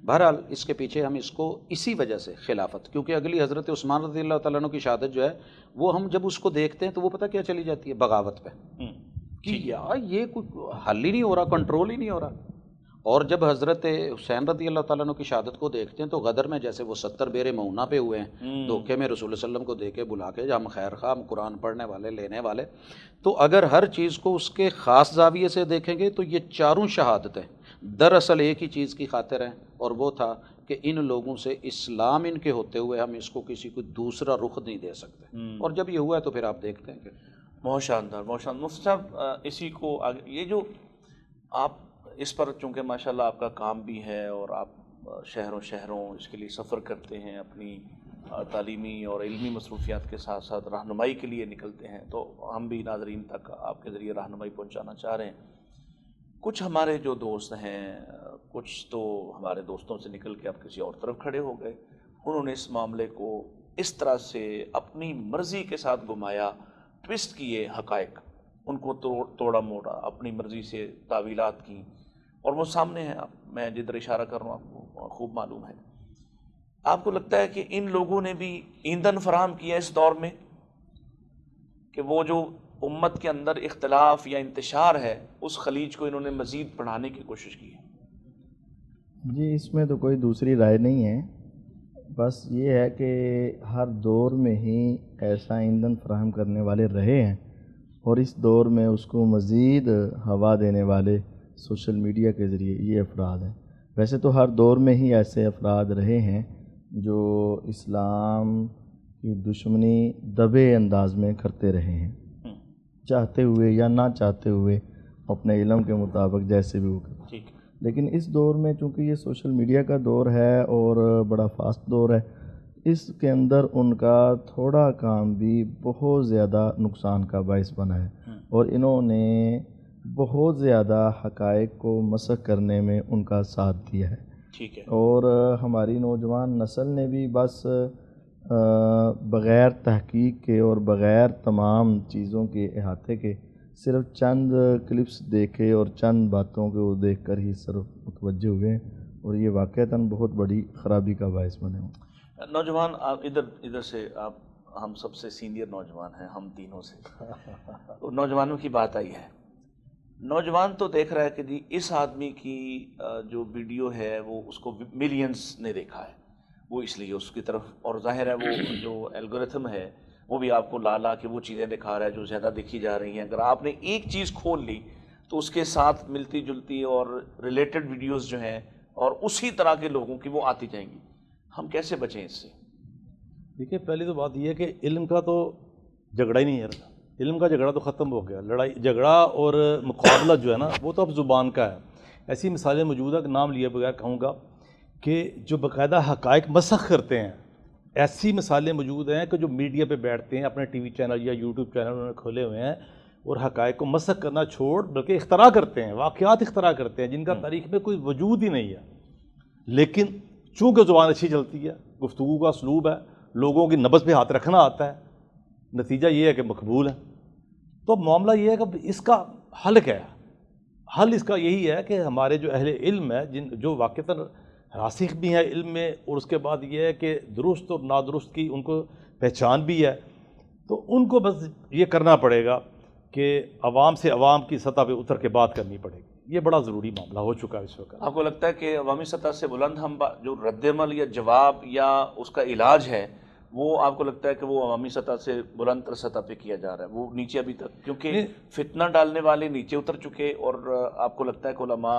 بہرحال اس کے پیچھے ہم اس کو اسی وجہ سے خلافت، کیونکہ اگلی حضرت عثمان رضی اللہ تعالیٰ عنہ کی شہادت جو ہے وہ ہم جب اس کو دیکھتے ہیں تو وہ پتہ کیا چلی جاتی ہے؟ بغاوت پہ، کہ یار یہ کوئی حل ہی نہیں ہو رہا، کنٹرول ہی نہیں ہو رہا۔ اور جب حضرت حسین رضی اللہ تعالیٰ عنہ کی شہادت کو دیکھتے ہیں تو غدر میں جیسے وہ 70 بیرے مؤونہ پہ ہوئے ہیں، دھوکے میں رسول اللہ علیہ وسلم کو دے کے بلا کے، ہم خیر خواہ، ہم قرآن پڑھنے والے، لینے والے، تو اگر ہر چیز کو اس کے خاص زاویے سے دیکھیں گے تو یہ چاروں شہادتیں دراصل ایک ہی چیز کی خاطر ہیں، اور وہ تھا کہ ان لوگوں سے اسلام ان کے ہوتے ہوئے ہم اس کو کسی کو دوسرا رخ نہیں دے سکتے۔ اور جب یہ ہوا ہے تو پھر آپ دیکھتے ہیں کہ بہت شاندار، بہت شاندار۔ مفتی صاحب اسی کو آگے، یہ جو آپ اس پر چونکہ ماشاءاللہ آپ کا کام بھی ہے اور آپ شہروں اس کے لیے سفر کرتے ہیں، اپنی تعلیمی اور علمی مصروفیات کے ساتھ ساتھ رہنمائی کے لیے نکلتے ہیں، تو ہم بھی ناظرین تک آپ کے ذریعے رہنمائی پہنچانا چاہ رہے ہیں۔ کچھ ہمارے جو دوست ہیں، کچھ تو ہمارے دوستوں سے نکل کے اب کسی اور طرف کھڑے ہو گئے، انہوں نے اس معاملے کو اس طرح سے اپنی مرضی کے ساتھ گھمایا، ٹوسٹ کیے حقائق، ان کو توڑا موڑا، اپنی مرضی سے تعویلات کی، اور وہ سامنے ہیں۔ میں جدھر اشارہ کر رہا ہوں آپ کو خوب معلوم ہے۔ آپ کو لگتا ہے کہ ان لوگوں نے بھی ایندھن فراہم کیا اس دور میں، کہ وہ جو امت کے اندر اختلاف یا انتشار ہے اس خلیج کو انہوں نے مزید بڑھانے کی کوشش کی ہے؟ جی اس میں تو کوئی دوسری رائے نہیں ہے، بس یہ ہے کہ ہر دور میں ہی ایسا ایندھن فراہم کرنے والے رہے ہیں، اور اس دور میں اس کو مزید ہوا دینے والے سوشل میڈیا کے ذریعے یہ افراد ہیں۔ ویسے تو ہر دور میں ہی ایسے افراد رہے ہیں جو اسلام کی دشمنی دبے انداز میں کرتے رہے ہیں، چاہتے ہوئے یا نہ چاہتے ہوئے، اپنے علم کے مطابق جیسے بھی وہ کرتے۔ لیکن اس دور میں چونکہ یہ سوشل میڈیا کا دور ہے اور بڑا فاسٹ دور ہے، اس کے اندر ان کا تھوڑا کام بھی بہت زیادہ نقصان کا باعث بنا ہے، اور انہوں نے بہت زیادہ حقائق کو مسخ کرنے میں ان کا ساتھ دیا ہے۔ ٹھیک ہے۔ اور ہماری نوجوان نسل نے بھی بس بغیر تحقیق کے اور بغیر تمام چیزوں کے احاطے کے صرف چند کلپس دیکھے اور چند باتوں کو دیکھ کر ہی صرف متوجہ ہوئے ہیں، اور یہ واقعتاً بہت بڑی خرابی کا باعث بنے ہوں۔ نوجوان آپ ادھر سے، آپ ہم سب سے سینئر نوجوان ہیں، ہم تینوں سے تو نوجوانوں کی بات آئی ہے۔ نوجوان تو دیکھ رہا ہے کہ جی اس آدمی کی جو ویڈیو ہے وہ اس کو ملینز نے دیکھا ہے، وہ اس لیے اس کی طرف، اور ظاہر ہے وہ جو الگوریتھم ہے وہ بھی آپ کو لا کے وہ چیزیں دکھا رہا ہے جو زیادہ دیکھی جا رہی ہیں۔ اگر آپ نے ایک چیز کھول لی تو اس کے ساتھ ملتی جلتی اور ریلیٹڈ ویڈیوز جو ہیں اور اسی طرح کے لوگوں کی وہ آتی جائیں گی۔ ہم کیسے بچیں اس سے؟ دیکھیے پہلی تو بات یہ ہے کہ علم کا تو جھگڑا ہی نہیں ہے، علم کا جھگڑا تو ختم ہو گیا، لڑائی جھگڑا اور مقابلہ جو ہے نا وہ تو اب زبان کا ہے۔ ایسی مثالیں موجود ہیں کہ نام لیے بغیر کہوں گا کہ جو باقاعدہ حقائق مسخ کرتے ہیں، ایسی مثالیں موجود ہیں کہ جو میڈیا پہ بیٹھتے ہیں، اپنے ٹی وی چینل یا یوٹیوب چینل انہوں نے کھولے ہوئے ہیں، اور حقائق کو مسخ کرنا چھوڑ بلکہ اختراع کرتے ہیں، واقعات اختراع کرتے ہیں جن کا تاریخ میں کوئی وجود ہی نہیں ہے، لیکن چونکہ زبان اچھی چلتی ہے، گفتگو کا اسلوب ہے، لوگوں کی نبض پہ ہاتھ رکھنا آتا ہے، نتیجہ یہ ہے کہ مقبول ہے۔ تو معاملہ یہ ہے کہ اس کا حل کیا ہے؟ حل اس کا یہی ہے کہ ہمارے جو اہل علم ہے، جو واقعتاً راسخ بھی ہیں علم میں، اور اس کے بعد یہ ہے کہ درست اور نادرست کی ان کو پہچان بھی ہے، تو ان کو بس یہ کرنا پڑے گا کہ عوام سے عوام کی سطح پہ اتر کے بات کرنی پڑے گی۔ یہ بڑا ضروری معاملہ ہو چکا ہے اس وقت۔ آپ کو لگتا ہے کہ عوامی سطح سے بلند ہم جو رد عمل یا جواب یا اس کا علاج ہے وہ آپ کو لگتا ہے کہ وہ عوامی سطح سے بلند تر سطح پہ کیا جا رہا ہے، وہ نیچے ابھی تک کیونکہ فتنہ ڈالنے والے نیچے اتر چکے، اور آپ کو لگتا ہے کہ علماء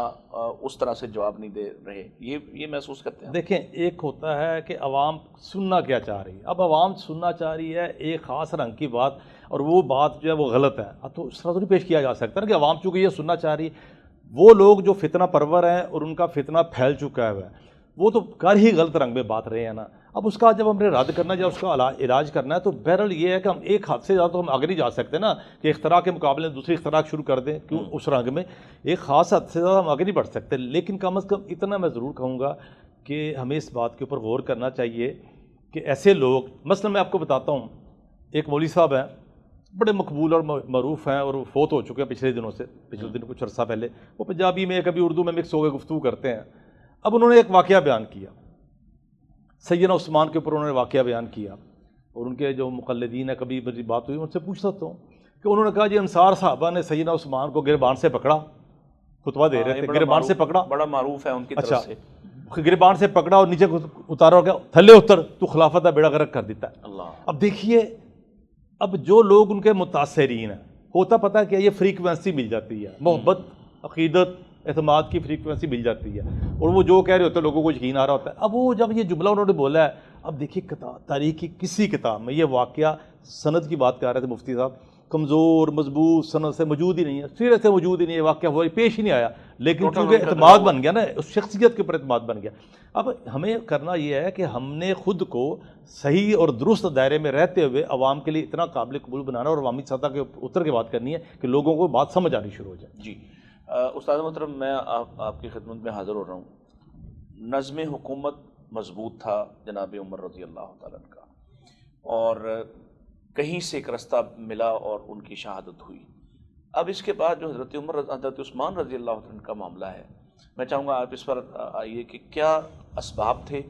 اس طرح سے جواب نہیں دے رہے، یہ محسوس کرتے ہیں؟ دیکھیں، ایک ہوتا ہے کہ عوام سننا کیا چاہ رہی ہے. اب عوام سننا چاہ رہی ہے ایک خاص رنگ کی بات، اور وہ بات جو ہے وہ غلط ہے، تو اس طرح تو نہیں پیش کیا جا سکتا نا کہ عوام چونکہ یہ سننا چاہ رہی ہے. وہ لوگ جو فتنہ پرور ہیں اور ان کا فتنہ پھیل چکا ہے وہ تو کر ہی غلط رنگ میں بات رہے ہیں نا. اب اس کا جب ہم نے رد کرنا ہے یا اس کا علاج کرنا ہے، تو بہرحال یہ ہے کہ ہم ایک حد سے زیادہ تو ہم آگے نہیں جا سکتے نا کہ اختراع کے مقابلے میں دوسری اختراع شروع کر دیں، کیوں اس رنگ میں ایک خاص حد سے زیادہ ہم آگے نہیں بڑھ سکتے. لیکن کم از کم اتنا میں ضرور کہوں گا کہ ہمیں اس بات کے اوپر غور کرنا چاہیے کہ ایسے لوگ، مثلا میں آپ کو بتاتا ہوں، ایک مولوی صاحب ہیں بڑے مقبول اور معروف ہیں، اور وہ فوت ہو چکے ہیں پچھلے دنوں کچھ عرصہ پہلے. وہ پنجابی میں کبھی اردو میں مکس ہو کے گفتگو کرتے ہیں. اب انہوں نے ایک واقعہ بیان کیا، سیدنا عثمان کے اوپر انہوں نے واقعہ بیان کیا، اور ان کے جو مقلدین ہیں، کبھی میری بات ہوئی ان سے پوچھ سکتا ہوں کہ انہوں نے کہا جی انصار صحابہ نے سیدنا عثمان کو گریبان سے پکڑا، خطبہ دے رہے تھے، گریبان سے پکڑا، بڑا معروف ہے ان کی طرف سے، گریبان سے پکڑا اور نیچے اتارا اور کہا تھلے اتر، تو خلافت کا بیڑا غرق کر دیتا ہے. اللہ. اب دیکھیے، اب جو لوگ ان کے متاثرین ہیں، ہوتا پتہ ہے کہ یہ فریکوینسی مل جاتی ہے، محبت، عقیدت، اعتماد کی فریکوینسی مل جاتی ہے، اور وہ جو کہہ رہے ہوتے ہیں لوگوں کو یقین آ رہا ہوتا ہے. اب وہ جب یہ جملہ انہوں نے بولا ہے، اب دیکھیے تاریخ کی کسی کتاب میں یہ واقعہ، سند کی بات کر رہے تھے مفتی صاحب، کمزور مضبوط سند سے موجود ہی نہیں ہے، سیرت سے موجود ہی نہیں ہے، واقعہ ہوا پیش ہی نہیں آیا، لیکن چونکہ اعتماد بن گیا نا، اس شخصیت کے اوپر اعتماد بن گیا. اب ہمیں کرنا یہ ہے کہ ہم نے خود کو صحیح اور درست دائرے میں رہتے ہوئے عوام کے لیے اتنا قابل قبول بنانا، اور عوامی سطح کے اتر کے بات کرنی ہے کہ لوگوں کو بات سمجھ آنی شروع ہو جائے. جی استاد محترم، میں آپ کی خدمت میں حاضر ہو رہا ہوں. نظم حکومت مضبوط تھا جناب عمر رضی اللہ تعالیٰ عنہ کا، اور کہیں سے ایک رستہ ملا اور ان کی شہادت ہوئی. اب اس کے بعد جو حضرت عثمان رضی اللہ عنہ کا معاملہ ہے، میں چاہوں گا آپ اس پر آئیے کہ کیا اسباب تھے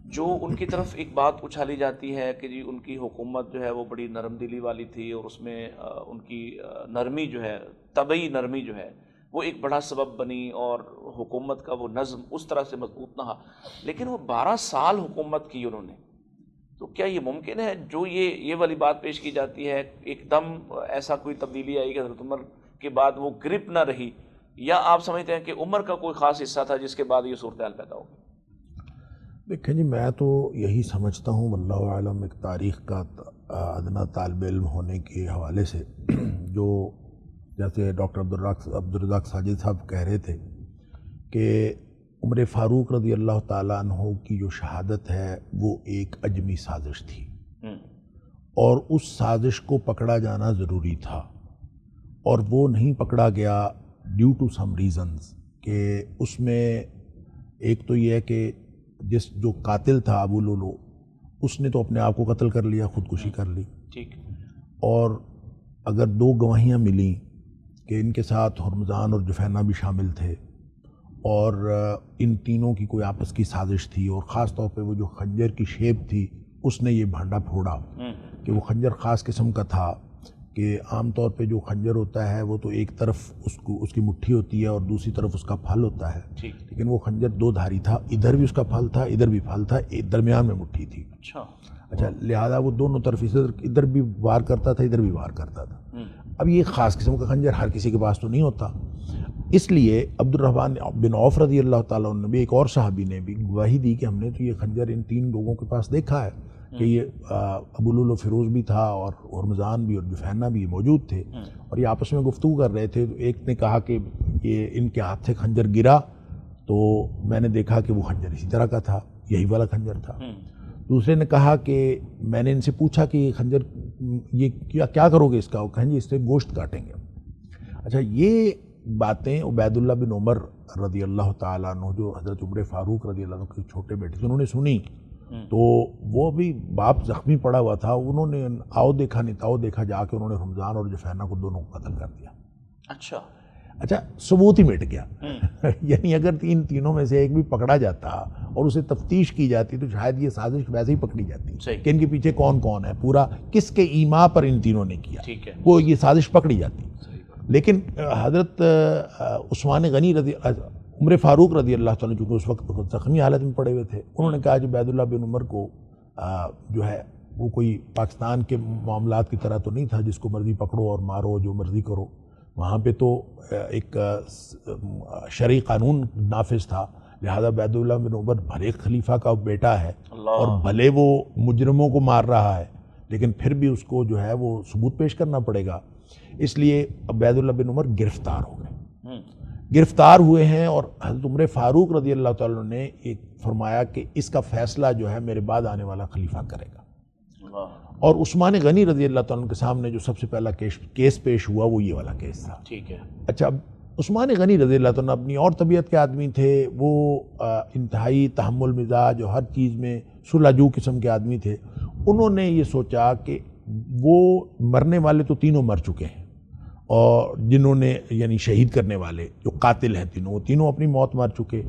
جو ان کی طرف ایک بات اچھالی جاتی ہے کہ جی ان کی حکومت جو ہے وہ بڑی نرم دلی والی تھی، اور اس میں ان کی نرمی جو ہے، طبعی نرمی جو ہے وہ ایک بڑا سبب بنی، اور حکومت کا وہ نظم اس طرح سے مضبوط نہ، لیکن وہ 12 سال حکومت کی انہوں نے. تو کیا یہ ممکن ہے جو یہ والی بات پیش کی جاتی ہے، ایک دم ایسا کوئی تبدیلی آئی کہ حضرت عمر کے بعد وہ گرپ نہ رہی، یا آپ سمجھتے ہیں کہ عمر کا کوئی خاص حصہ تھا جس کے بعد یہ صورتحال پیدا ہوگی؟ دیکھیں جی، میں تو یہی سمجھتا ہوں، واللہ عالم، ایک تاریخ کا ادنا طالب علم ہونے کے حوالے سے، جو جیسے ڈاکٹر عبدالرزاق ساجد صاحب کہہ رہے تھے کہ عمر فاروق رضی اللہ تعالیٰ عنہ کی جو شہادت ہے وہ ایک اجمی سازش تھی، اور اس سازش کو پکڑا جانا ضروری تھا، اور وہ نہیں پکڑا گیا ڈیو ٹو سم ریزنز. کہ اس میں ایک تو یہ ہے کہ جو قاتل تھا ابو لولو، اس نے تو اپنے آپ کو قتل کر لیا، خودکشی کر لی. ٹھیک. اور اگر 2 گواہیاں ملیں کہ ان کے ساتھ ہرمزان اور جفینہ بھی شامل تھے، اور ان تینوں کی کوئی آپس کی سازش تھی، اور خاص طور پہ وہ جو خنجر کی شیپ تھی اس نے یہ بھانڈا پھوڑا کہ وہ خنجر خاص قسم کا تھا، کہ عام طور پہ جو خنجر ہوتا ہے وہ تو ایک طرف اس کی مٹھی ہوتی ہے اور دوسری طرف اس کا پھل ہوتا ہے، لیکن وہ خنجر 2 دھاری تھا، ادھر بھی اس کا پھل تھا، ادھر بھی پھل تھا، درمیان میں مٹھی تھی. اچھا، لہذا وہ دونوں طرف ادھر بھی وار کرتا تھا، ادھر بھی وار کرتا تھا. اب یہ خاص قسم کا خنجر ہر کسی کے پاس تو نہیں ہوتا، اس لیے عبد الرحمن بن عوف رضی اللہ تعالیٰ عنہ نے بھی، ایک اور صحابی نے بھی گواہی دی کہ ہم نے تو یہ خنجر ان 3 لوگوں کے پاس دیکھا ہے کہ یہ ابو لولو فیروز بھی تھا، اور ہرمزان بھی، اور جفینہ بھی موجود تھے، اور یہ آپس میں گفتگو کر رہے تھے. تو ایک نے کہا کہ یہ ان کے ہاتھ سے خنجر گرا تو میں نے دیکھا کہ وہ خنجر اسی طرح کا تھا، یہی والا خنجر تھا. دوسرے نے کہا کہ میں نے ان سے پوچھا کہ یہ خنجر یہ کیا کرو گے اس کا؟ وہ کہیں جی اس سے گوشت کاٹیں گے. اچھا، یہ باتیں عبید اللہ بن عمر رضی اللہ تعالیٰ عنہ، جو حضرت عمر فاروق رضی اللہ عنہ کے چھوٹے بیٹے تھے، انہوں نے سنی. تو وہ بھی باپ زخمی پڑا ہوا تھا، انہوں نے آؤ دیکھا نہیں تاؤ دیکھا، جا کے انہوں نے رمضان اور جفینہ کو دونوں کو قتل کر دیا. اچھا، ثبوت ہی مٹ گیا. یعنی اگر تینوں میں سے ایک بھی پکڑا جاتا اور اسے تفتیش کی جاتی تو شاید یہ سازش ویسے ہی پکڑی جاتی کہ ان کے پیچھے کون کون ہے، پورا کس کے ایما پر ان تینوں نے کیا، وہ یہ سازش پکڑی جاتی. لیکن حضرت عثمان غنی عمر فاروق رضی اللہ تعالیٰ، چونکہ اس وقت زخمی حالت میں پڑے ہوئے تھے، انہوں نے کہا کہ عبید اللہ بن عمر کو جو ہے وہ کوئی پاکستان کے معاملات کی طرح تو نہیں تھا جس کو مرضی پکڑو اور مارو جو مرضی کرو. وہاں پہ تو ایک شرعی قانون نافذ تھا. لہذا عبید اللہ بن عمر بھلے خلیفہ کا بیٹا ہے اور بھلے وہ مجرموں کو مار رہا ہے, لیکن پھر بھی اس کو جو ہے وہ ثبوت پیش کرنا پڑے گا. اس لیے عبید اللہ بن عمر گرفتار ہو گئے. گرفتار ہوئے ہیں اور حضرت عمر فاروق رضی اللہ تعالیٰ نے ایک فرمایا کہ اس کا فیصلہ جو ہے میرے بعد آنے والا خلیفہ کرے گا. اور عثمان غنی رضی اللہ تعالیٰ کے سامنے جو سب سے پہلا کیس پیش ہوا وہ یہ والا کیس تھا. ٹھیک ہے. اچھا, اب عثمان غنی رضی اللہ تعالیٰ اپنی اور طبیعت کے آدمی تھے. وہ انتہائی تحمل مزاج اور ہر چیز میں سلجو قسم کے آدمی تھے. انہوں نے یہ سوچا کہ وہ مرنے والے تو تینوں مر چکے ہیں, اور جنہوں نے یعنی شہید کرنے والے جو قاتل ہیں تینوں, وہ تینوں اپنی موت مار چکے.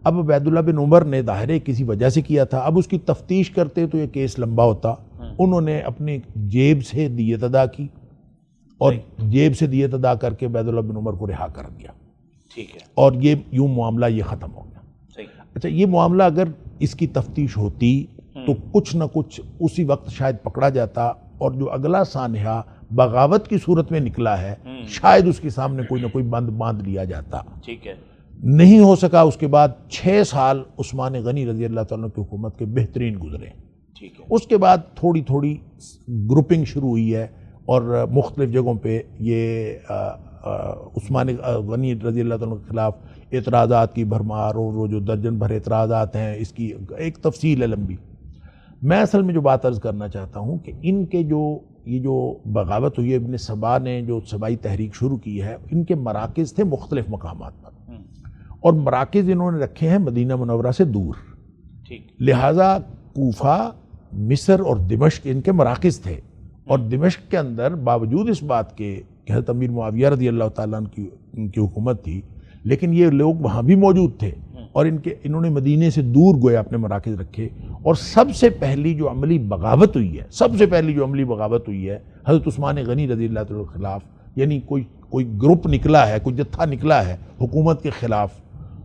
اب عبید اللہ بن عمر نے ظاہر ہے کسی وجہ سے کیا تھا, اب اس کی تفتیش کرتے تو یہ کیس لمبا ہوتا. انہوں نے اپنی جیب سے دیت ادا کی اور جیب سے دیت ادا کر کے عبید اللہ بن عمر کو رہا کر دیا. ٹھیک ہے. اور یہ یوں معاملہ یہ ختم ہو گیا. اچھا, یہ معاملہ اگر اس کی تفتیش ہوتی تو کچھ نہ کچھ اسی وقت شاید پکڑا جاتا, اور جو اگلا سانحہ بغاوت کی صورت میں نکلا ہے شاید اس کے سامنے کوئی نہ کوئی بند باندھ لیا جاتا. ٹھیک ہے. نہیں ہو سکا. اس کے بعد 6 سال عثمان غنی رضی اللہ تعالیٰ کی حکومت کے بہترین گزرے. ٹھیک ہے. اس کے بعد تھوڑی تھوڑی گروپنگ شروع ہوئی ہے اور مختلف جگہوں پہ یہ عثمان غنی رضی اللہ تعالیٰ کے خلاف اعتراضات کی بھرمار, اور وہ جو درجن بھر اعتراضات ہیں اس کی ایک تفصیل ہے لمبی. میں اصل میں جو بات عرض کرنا چاہتا ہوں کہ ان کے یہ جو بغاوت ہوئی ہے, ابن سبا نے جو سبائی تحریک شروع کی ہے, ان کے مراکز تھے مختلف مقامات پر, اور مراکز انہوں نے رکھے ہیں مدینہ منورہ سے دور. ٹھیک. لہٰذا کوفہ, مصر اور دمشق ان کے مراکز تھے. اور دمشق کے اندر باوجود اس بات کے کہ حضرت امیر معاویہ رضی اللہ تعالیٰ ان کی حکومت تھی, لیکن یہ لوگ وہاں بھی موجود تھے, اور انہوں نے مدینے سے دور گویا اپنے مراکز رکھے. اور سب سے پہلی جو عملی بغاوت ہوئی ہے حضرت عثمان غنی رضی اللہ تعالیٰ کے خلاف, یعنی کوئی گروپ نکلا ہے, کوئی جتھا نکلا ہے حکومت کے خلاف,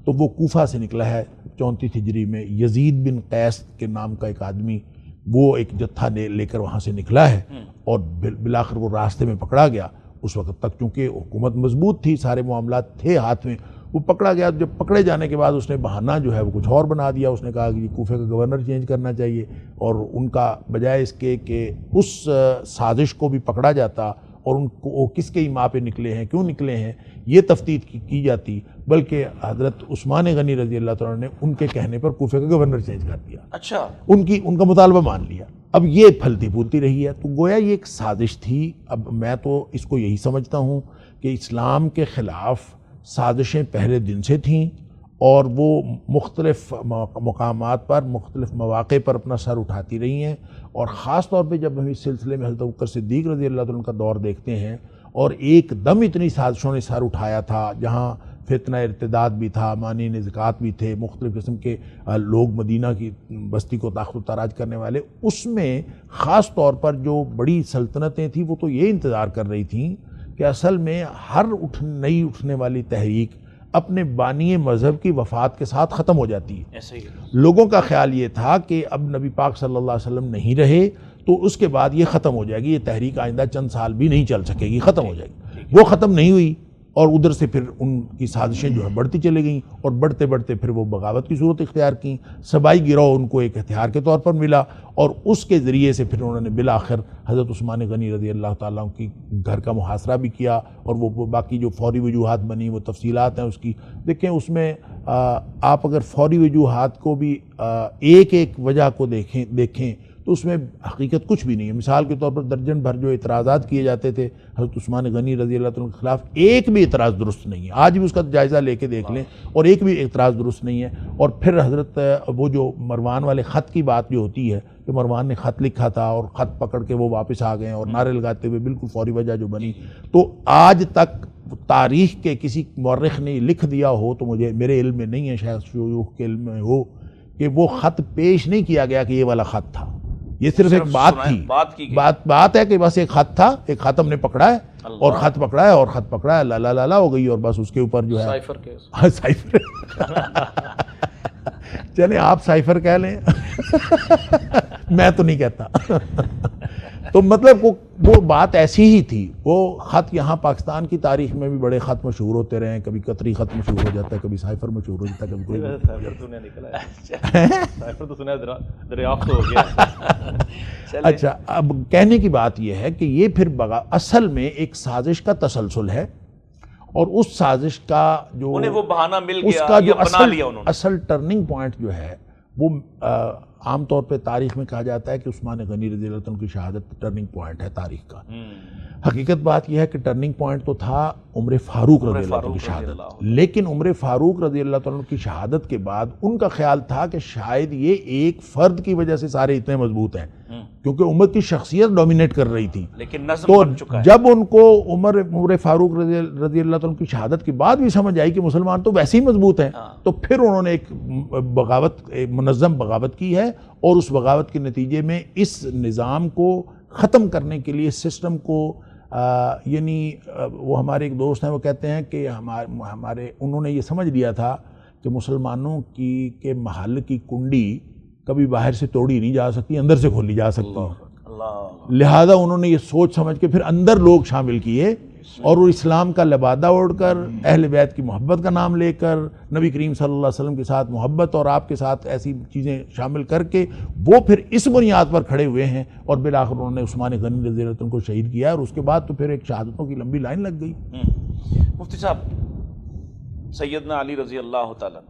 تو وہ کوفہ سے نکلا ہے 34 ہجری میں. یزید بن قیس کے نام کا ایک آدمی, وہ ایک جتھا لے کر وہاں سے نکلا ہے, اور بالآخر وہ راستے میں پکڑا گیا. اس وقت تک چونکہ حکومت مضبوط تھی, سارے معاملات تھے ہاتھ میں, وہ پکڑا گیا. جب پکڑے جانے کے بعد اس نے بہانہ جو ہے وہ کچھ اور بنا دیا. اس نے کہا کہ کوفے کا گورنر چینج کرنا چاہیے, اور ان کا بجائے اس کے کہ اس سازش کو بھی پکڑا جاتا اور ان کو وہ کس کے ایما پہ نکلے ہیں, کیوں نکلے ہیں, یہ تفتیش کی جاتی, بلکہ حضرت عثمان غنی رضی اللہ تعالیٰ نے ان کے کہنے پر کوفے کا گورنر چینج کر دیا. اچھا. ان کا مطالبہ مان لیا. اب یہ پھلتی پھولتی رہی ہے, تو گویا یہ ایک سازش تھی. اب میں تو اس کو یہی سمجھتا ہوں کہ اسلام کے خلاف سازشیں پہلے دن سے تھیں, اور وہ مختلف مقامات پر, مختلف مواقع پر اپنا سر اٹھاتی رہی ہیں. اور خاص طور پہ جب ہم اس سلسلے میں حضرت ابوبکر صدیق رضی اللہ عنہ کا دور دیکھتے ہیں, اور ایک دم اتنی سازشوں نے سر اٹھایا تھا, جہاں فتنہ ارتداد بھی تھا, مانعین زکوٰۃ بھی تھے, مختلف قسم کے لوگ مدینہ کی بستی کو تاخت و تاراج کرنے والے. اس میں خاص طور پر جو بڑی سلطنتیں تھیں وہ تو یہ انتظار کر رہی تھیں کہ اصل میں ہر نئی اٹھنے والی تحریک اپنے بانی مذہب کی وفات کے ساتھ ختم ہو جاتی ہے. ایسے ہی لوگوں کا خیال یہ تھا کہ اب نبی پاک صلی اللہ علیہ وسلم نہیں رہے تو اس کے بعد یہ ختم ہو جائے گی, یہ تحریک آئندہ چند سال بھی نہیں چل سکے گی, ختم ہو جائے گی. وہ ختم نہیں ہوئی, اور ادھر سے پھر ان کی سازشیں جو ہے بڑھتی چلی گئیں, اور بڑھتے بڑھتے پھر وہ بغاوت کی صورت اختیار کی. سبائی گروہ ان کو ایک ہتھیار کے طور پر ملا, اور اس کے ذریعے سے پھر انہوں نے بالآخر حضرت عثمان غنی رضی اللہ تعالیٰ کی گھر کا محاصرہ بھی کیا. اور وہ باقی جو فوری وجوہات بنی, وہ تفصیلات ہیں اس کی. دیکھیں اس میں آپ اگر فوری وجوہات کو بھی ایک ایک وجہ کو دیکھیں تو اس میں حقیقت کچھ بھی نہیں ہے. مثال کے طور پر درجن بھر جو اعتراضات کیے جاتے تھے حضرت عثمان غنی رضی اللہ تعالیٰ کے خلاف, ایک بھی اعتراض درست نہیں ہے. آج بھی اس کا جائزہ لے کے دیکھ لیں, اور ایک بھی اعتراض درست نہیں ہے. اور پھر حضرت وہ جو مروان والے خط کی بات جو ہوتی ہے کہ مروان نے خط لکھا تھا اور خط پکڑ کے وہ واپس آ گئے اور نعرے لگاتے ہوئے, بالکل فوری وجہ جو بنی, تو آج تک تاریخ کے کسی مورخ نے لکھ دیا ہو تو میرے علم میں نہیں ہے, شاید شیوخ کے علم میں ہو, کہ وہ خط پیش نہیں کیا گیا کہ یہ والا خط تھا. یہ صرف ایک بات تھی, بات ہے کہ بس ایک خط تھا, ایک خط ہم نے پکڑا ہے اور خط پکڑا ہے اور خط پکڑا ہے, لا لا لا ہو گئی, اور بس اس کے اوپر جو ہے سائفر. چلیں آپ سائفر کہہ لیں. میں تو نہیں کہتا تو مطلب وہ بات ایسی ہی تھی. وہ خط یہاں پاکستان کی تاریخ میں بھی بڑے خط مشہور ہوتے رہے ہیں, کبھی قطری خط مشہور ہو جاتا ہے, کبھی سائفر مشہور ہو جاتا ہے, کبھی کوئی سائفر تو سنا دریافت ہو گیا. اچھا, اب کہنے کی بات یہ ہے کہ یہ پھر اصل میں ایک سازش کا تسلسل ہے, اور اس سازش کا جو انہیں وہ بہانہ مل اس گیا کا جو یا بنا لیا انہوں نے. اصل ٹرننگ پوائنٹ جو ہے وہ عام طور پہ تاریخ میں کہا جاتا ہے کہ عثمان غنی رضی اللہ عنہ کی شہادت ٹرننگ پوائنٹ ہے تاریخ کا. حقیقت بات یہ ہے کہ ٹرننگ پوائنٹ تو تھا عمر فاروق رضی اللہ عنہ کی شہادت, لیکن عمر فاروق رضی اللہ عنہ کی شہادت کے بعد ان کا خیال تھا کہ شاید یہ ایک فرد کی وجہ سے سارے اتنے مضبوط ہیں, کیونکہ امت کی شخصیت ڈومینیٹ کر رہی تھی. لیکن نظم تو بن چکا ہے. جب ان کو عمر فاروق رضی اللہ عنہ کی شہادت کے بعد بھی سمجھ آئی کہ مسلمان تو ویسے ہی مضبوط ہیں, تو پھر انہوں نے ایک بغاوت, منظم بغاوت کی ہے, اور اس بغاوت کے نتیجے میں اس نظام کو ختم کرنے کے لیے, سسٹم کو, یعنی وہ ہمارے ایک دوست ہیں وہ کہتے ہیں کہ انہوں نے یہ سمجھ لیا تھا کہ مسلمانوں کے محل کی کنڈی کبھی باہر سے توڑی نہیں جا سکتی, اندر سے کھولی جا سکتی. لہذا انہوں نے یہ سوچ سمجھ کے پھر اندر لوگ شامل کیے, اور وہ اسلام کا لبادہ اوڑھ کر, اہل بیت کی محبت کا نام لے کر, نبی کریم صلی اللہ علیہ وسلم کے ساتھ محبت اور آپ کے ساتھ ایسی چیزیں شامل کر کے وہ پھر اس بنیاد پر کھڑے ہوئے ہیں, اور بالآخر انہوں نے عثمان غنی رضی اللہ عنہ کو شہید کیا, اور اس کے بعد تو پھر ایک شہادتوں کی لمبی لائن لگ گئی. مفتی صاحب, سیدنا علی رضی اللہ تعالیٰ,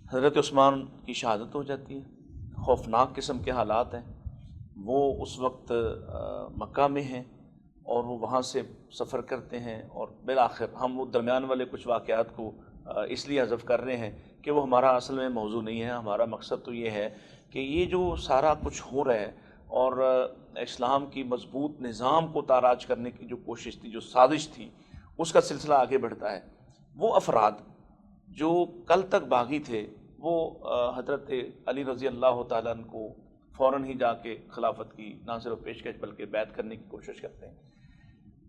حضرت عثمان کی شہادت ہو جاتی ہے, خوفناک قسم کے حالات ہیں. وہ اس وقت مکہ میں ہیں اور وہ وہاں سے سفر کرتے ہیں, اور بالآخر ہم وہ درمیان والے کچھ واقعات کو اس لیے حذف کر رہے ہیں کہ وہ ہمارا اصل میں موضوع نہیں ہے. ہمارا مقصد تو یہ ہے کہ یہ جو سارا کچھ ہو رہا ہے, اور اسلام کی مضبوط نظام کو تاراج کرنے کی جو کوشش تھی, جو سازش تھی, اس کا سلسلہ آگے بڑھتا ہے. وہ افراد جو کل تک باغی تھے وہ حضرت علی رضی اللہ تعالیٰ عنہ کو فوراً ہی جا کے خلافت کی نہ صرف پیشکش بلکہ بیعت کرنے کی کوشش کرتے ہیں.